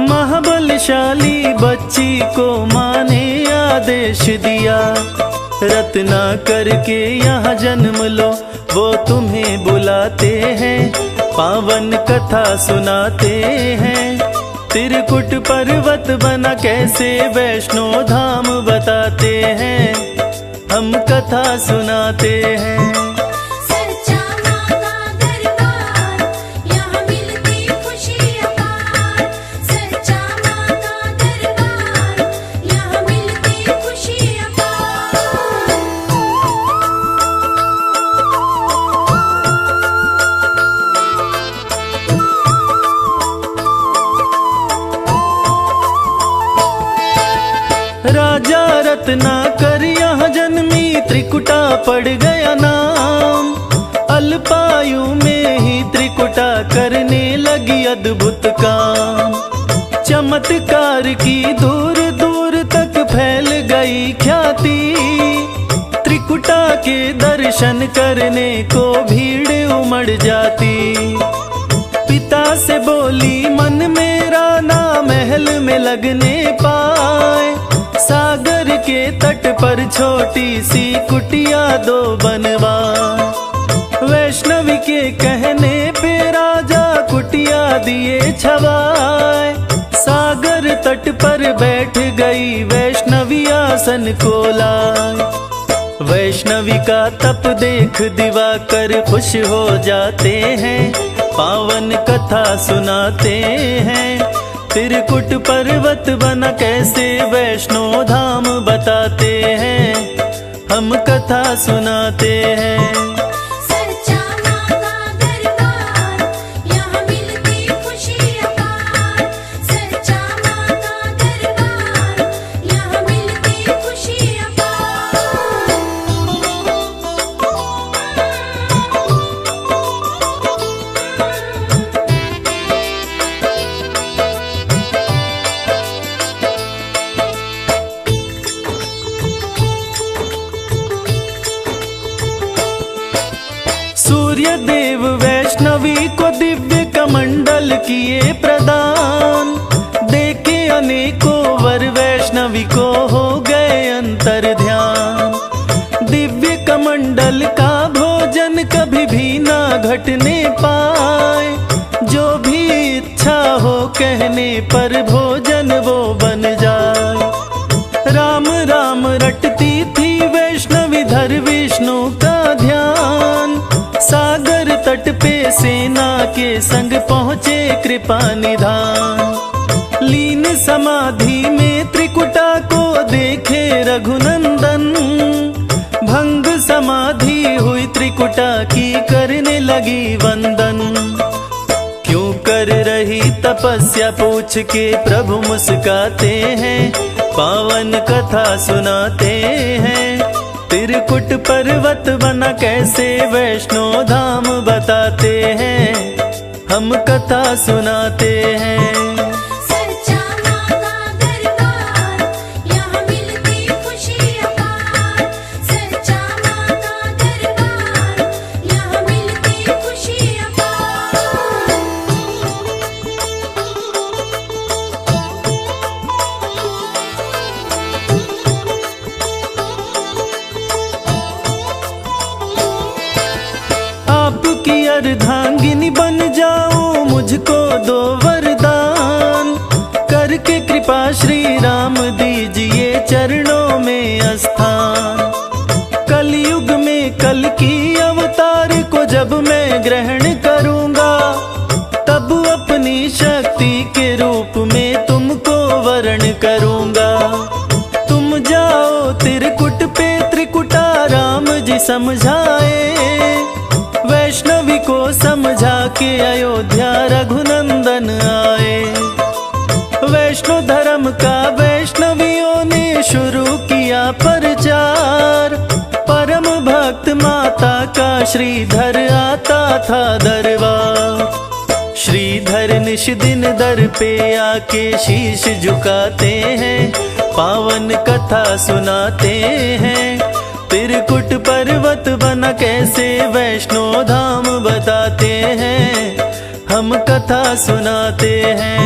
S3: महाबलशाली बच्ची को माँ ने आदेश दिया, रत्ना करके यहाँ जन्म लो, वो तुम्हें बुलाते हैं, पावन कथा सुनाते हैं। त्रिकुट पर्वत बना कैसे वैष्णो धाम बताते हैं, हम कथा सुनाते हैं।
S6: सच्चा माँ का दरबार, यहाँ मिलती खुशी अपार। सच्चा माँ का दरबार, यहाँ मिलती खुशी अपार।
S3: राजा रत्नाकर यहाँ जन्मी, त्रिकुटा पड़ गया नाम। अल्पायु में ही त्रिकुटा करने लगी अद्भुत काम। चमत्कार की दूर दूर तक फैल गई ख्याति। त्रिकुटा के दर्शन करने को भीड़ उमड़ जाती। पिता से बोली मन मेरा ना महल में लगने पाए। सागर के तट पर छोटी सी कुटिया दो बनवाए। वैष्णवी के कहने पे राजा कुटिया दिए छवाए। सागर तट पर बैठ गई वैष्णवी आसन को लाए। वैष्णवी का तप देख दिवाकर खुश हो जाते हैं, पावन कथा सुनाते हैं। त्रिकुट पर्वत बना कैसे वैष्णो धाम बताते हैं, हम कथा सुनाते हैं।
S6: सच्चा माँ का दरबार, यहाँ मिलती खुशी अपार। सच्चा माँ का दरबार, यहाँ मिलती खुशी अपार।
S3: सूर्य देव वैष्णवी को दिव्य कमंडल किए प्रदान। देखे अनेकों वर वैष्णवी को हो गए अंतर ध्यान। दिव्य कमंडल का भोजन कभी भी ना घटने पाए। जो भी इच्छा हो कहने पर भोजन वो बन जाए। राम राम रटती थी वैष्णवी धर विष्णु का ध्यान। सागर तट पे सेना के संग पहुँचे कृपा निधान। लीन समाधि में त्रिकुटा को देखे रघुनंदन। भंग समाधि हुई त्रिकुटा की करने लगी वंदन। क्यों तपस्या पूछ के प्रभु मुस्काते हैं, पावन कथा सुनाते हैं। त्रिकुट पर्वत बना कैसे वैष्णो धाम बताते हैं, हम कथा सुनाते हैं।
S6: सच्चा माँ का दरबार, यहाँ मिलती खुशी अपार। सच्चा माँ का दरबार, यहाँ मिलती खुशी
S3: आपकी अर्धांगिनी बन जाऊं, मुझको दो वरदान। करके कृपा श्री राम दीजिए चरणों में स्थान। कलयुग में कल की अवतार को जब मैं ग्रहण करूंगा, तब अपनी शक्ति के रूप में तुमको वरण करूंगा। तुम जाओ त्रिकुट पे त्रिकुटा राम जी समझाए, वैष्णवी को समझा के अयोध्या रघुनंदन आए। वैष्णव धर्म का वैष्णवियों ने शुरू किया प्रचार। परम भक्त माता का श्रीधर आता था दरबार। श्रीधर निश दिन दर पे आके शीश झुकाते हैं, पावन कथा सुनाते हैं। त्रिकुट पर्वत बना कैसे वैष्णो धाम बताते हैं, हम कथा सुनाते हैं।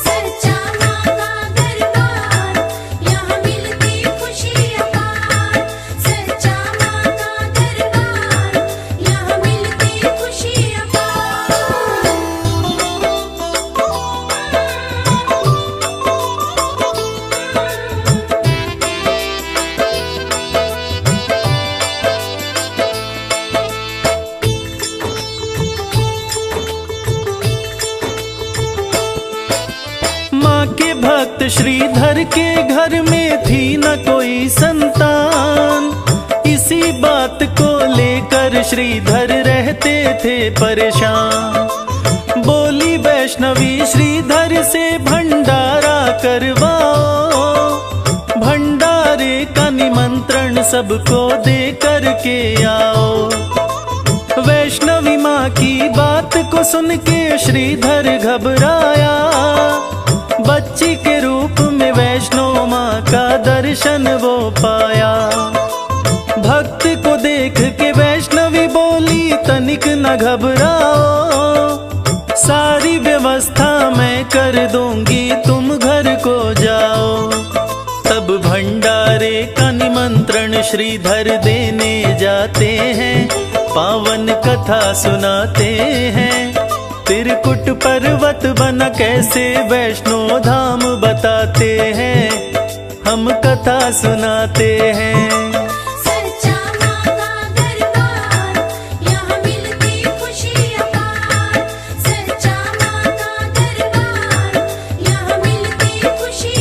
S6: सच्चा माँ का दरबार, यहाँ मिलती खुशी अपार। सच्चा माँ का दरबार, यहाँ मिलती खुशी
S3: माँ के भक्त श्रीधर के घर में थी न कोई संतान। इसी बात को लेकर श्रीधर रहते थे परेशान। बोली वैष्णवी श्रीधर से भंडारा करवाओ, भंडारे का निमंत्रण सबको दे करके आओ। वैष्णवी माँ की बात को सुन के श्रीधर घबराया। बच्ची के रूप में वैष्णो माँ का दर्शन वो पाया। भक्त को देख के वैष्णवी बोली तनिक न घबराओ, सारी व्यवस्था मैं कर दूंगी, तुम घर को जाओ। तब भंडारे का निमंत्रण श्रीधर देने जाते हैं, पावन कथा सुनाते हैं। त्रिकुट पर्वत बना कैसे वैष्णो धाम बताते हैं, हम कथा सुनाते हैं।
S6: सच्चा माँ का दरबार, यहाँ मिलती खुशी अपार। सच्चा माँ का दरबार, यहाँ मिलती खुशी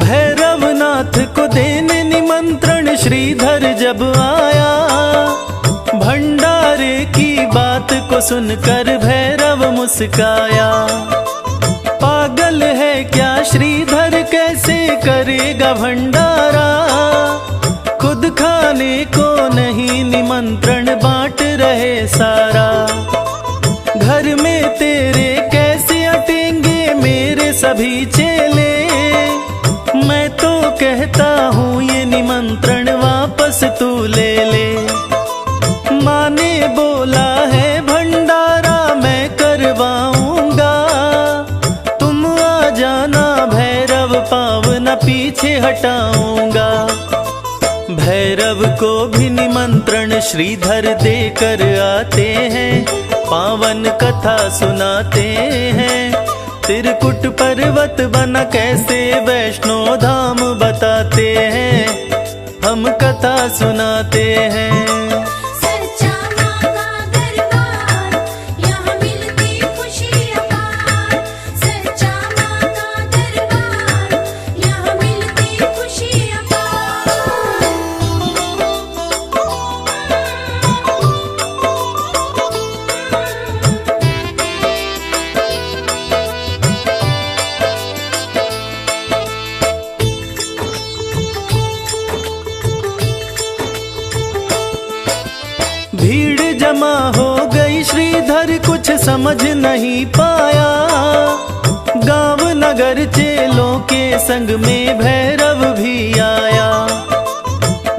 S3: भैरवनाथ को देने निमंत्रण श्रीधर जब आया। भंडारे की बात को सुनकर भैरव मुस्काया। पागल है क्या श्रीधर, कैसे करेगा भंडारा। खुद खाने को नहीं निमंत्रण बांट रहे सारा। घर में तेरे कैसे अटेंगे मेरे सभी चेले। मैं तो कहता हूँ ये निमंत्रण वापस तू ले ले। माँ ने बोला है भंडारा मैं करवाऊंगा, तुम आ जाना भैरव पाव न पीछे हटाऊंगा। भैरव को भी निमंत्रण श्रीधर देकर आते हैं, पावन कथा सुनाते हैं। त्रिकुट पर्वत बना कैसे वैष्णो धाम बताते हैं, हम कथा सुनाते हैं।
S6: सच्चा माँ का दरबार, यहाँ मिलती खुशी अपार। सच्चा माँ का दरबार,
S3: क्षमा हो गई श्रीधर कुछ समझ नहीं पाया। गांव नगर चेलों के संग में भैरव भी आया।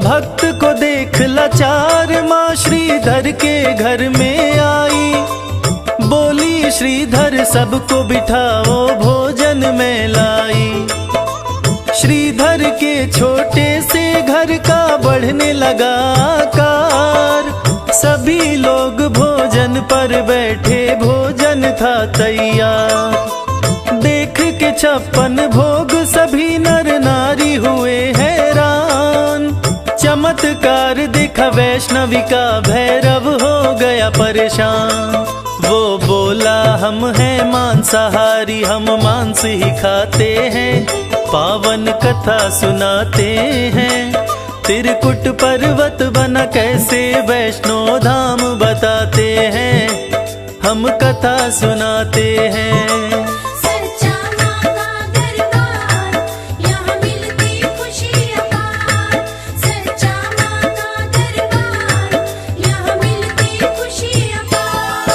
S3: भक्त को देख लाचार माँ श्रीधर के घर में आई। बोली श्रीधर सबको बिठाओ भोजन में लाई। श्रीधर के छोटे से घर का बढ़ने लगा आकार। सभी लोग भोजन पर बैठे, भोजन था तैयार। देख के 56 भोग सभी नर नारी हुए हैरान। चमत्कार दिखा वैष्णवी का, भैरव हो गया परेशान। वो बोला हम हैं मांसाहारी, हम मांस ही खाते हैं। पावन कथा सुनाते हैं, त्रिकुट पर्वत बना कैसे वैष्णो धाम बताते हैं। हम कथा सुनाते हैं।
S6: सच्चा माँ का दरबार, यहाँ मिलती खुशी अपार। सच्चा माँ का दरबार, यहाँ मिलती खुशी अपार।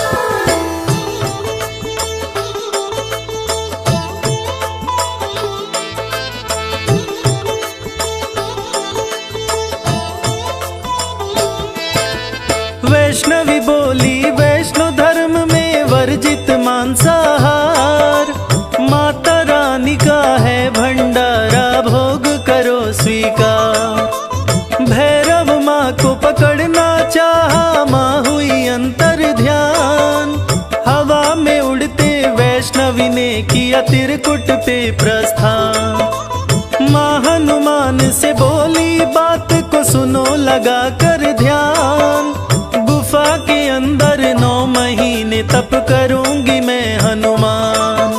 S3: वैष्णवी बोली वैष्णो धर्म में वर्जित मांसाहार। माता रानी का है भंडारा, भोग करो स्वीकार। भैरव माँ को पकड़ना चाहा, माँ हुई अंतर ध्यान। हवा में उड़ते वैष्णवी ने किया त्रिकुट पे प्रस्थान। माँ हनुमान से बोली बात को सुनो लगा कर ध्यान। गुफा के अंदर 9 महीने तप करूंगी मैं हनुमान।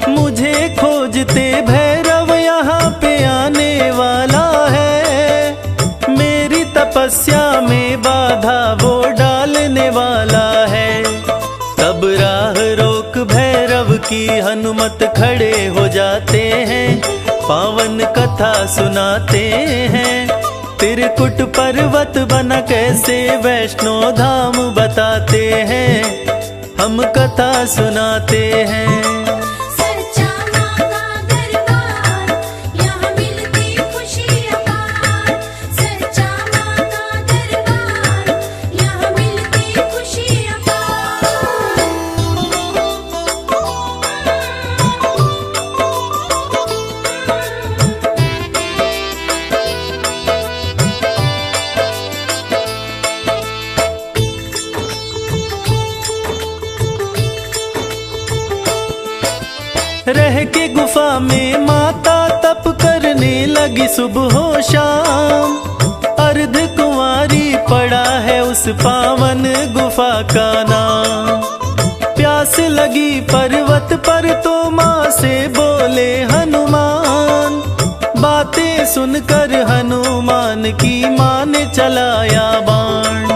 S3: मुझे खोजते भैरव यहाँ पे आने वाला है। मेरी तपस्या में बाधा वो डालने वाला है। तब राह रोक भैरव की हनुमत खड़े हो जाते हैं। पावन कथा सुनाते हैं, त्रिकुट पर्वत बना कैसे वैष्णो धाम बताते हैं। हम कथा सुनाते हैं।
S6: सच्चा माँ का दरबार, यहाँ मिलती खुशी अपार। सच्चा माँ का दरबार, यहाँ मिलती खुशी अपार।
S3: रह के गुफा में माता तप करने लगी सुबह हो शाम। अर्ध कुंवारी पड़ा है उस पावन गुफा का नाम। प्यास लगी पर्वत पर तो माँ से बोले हनुमान। बातें सुनकर हनुमान की माँ ने चलाया बाण।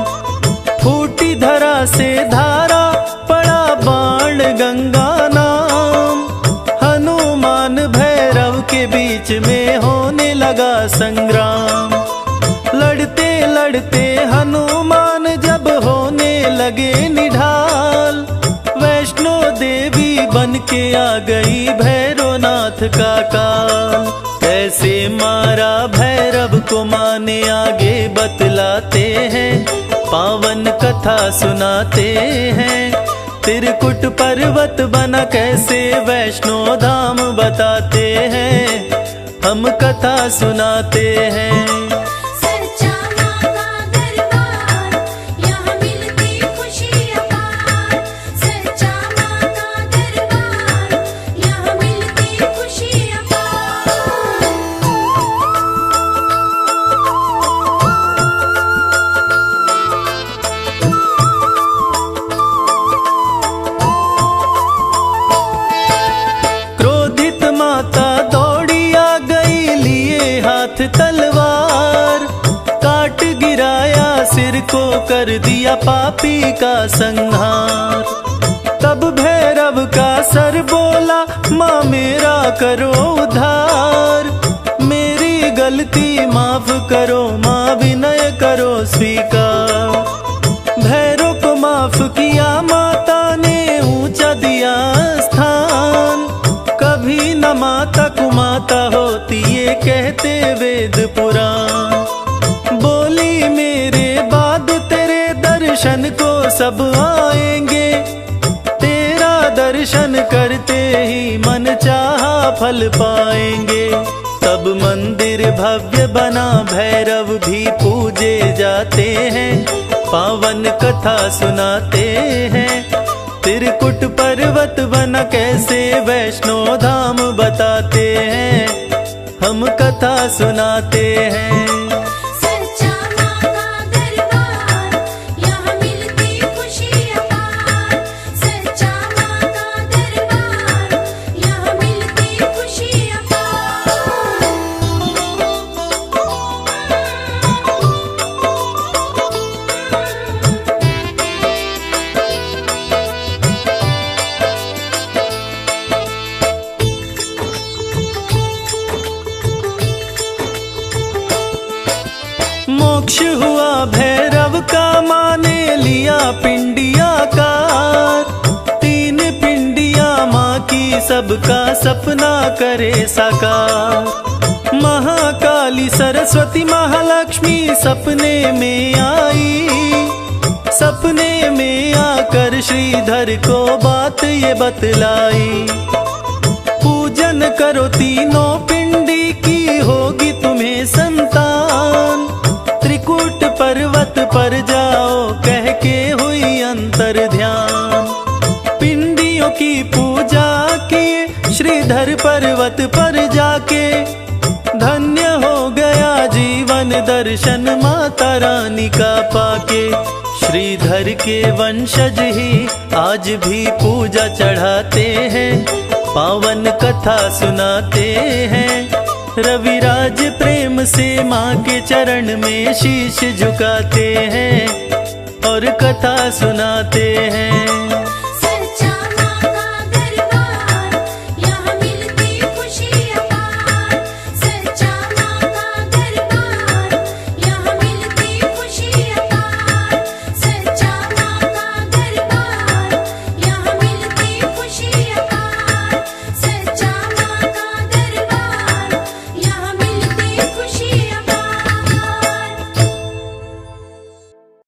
S3: फूटी धरा से धारा पड़ा बाण गंगा नाम। हनुमान भैरव के बीच में होने लगा संग्राम। लड़ते लड़ते हनुमान जब होने लगे निढाल। वैष्णो देवी बन के आ गई भैरवनाथ का काल। कैसे मारा भैरव को माँ ने आगे बतलाते हैं। पावन कथा सुनाते हैं, त्रिकुट पर्वत बना कैसे वैष्णो धाम बताते हैं। हम कथा सुनाते हैं।
S6: सच्चा माँ का दरबार, यहाँ मिलती खुशी अपार। सच्चा माँ का दरबार, यहाँ मिलती खुशी अपार।
S3: क्रोधित माता दौड़ी आ गई लिए हाथ तलवार। काट गिराया सिर को कर दिया पापी का संहार। तब भैरव का सर बोला माँ मेरा करो उद्धार। मेरी गलती माफ करो माँ, विनय करो स्वीकार। भैरव को कहते वेद पुराण। बोली मेरे बाद तेरे दर्शन को सब आएंगे, तेरा दर्शन करते ही मन चाहा फल पाएंगे। तब मंदिर भव्य बना, भैरव भी पूजे जाते हैं, पावन कथा सुनाते हैं। त्रिकुट पर्वत बना, कैसे वैष्णो धाम बताते हैं, हम कथा सुनाते हैं।
S6: सच्चा माँ का दरबार, यहाँ मिलती खुशी अपार। सच्चा माँ का दरबार, यहाँ मिलती खुशी अपार।
S3: मोक्ष हुआ भैरव का, माने लिया पिंडिया कार। तीन पिंडिया माँ की, सबका सपना करे साकार। महाकाली सरस्वती महालक्ष्मी सपने में आई, सपने में आकर श्रीधर को बात ये बतलाई। पूजन करो तीनों पिंडी की, होगी तुम्हें संतान। त्रिकूट पर्वत पर जाओ, कह के हुई अंतर ध्यान। पिंडियों की पूजा किए श्रीधर पर्वत पर जाके, धन्य हो गया जीवन दर्शन माता रानी का पाके। श्रीधर के वंशज ही आज भी पूजा चढ़ाते हैं, पावन कथा सुनाते हैं। रविराज प्रेम से माँ के चरण में शीश झुकाते हैं और कथा सुनाते हैं।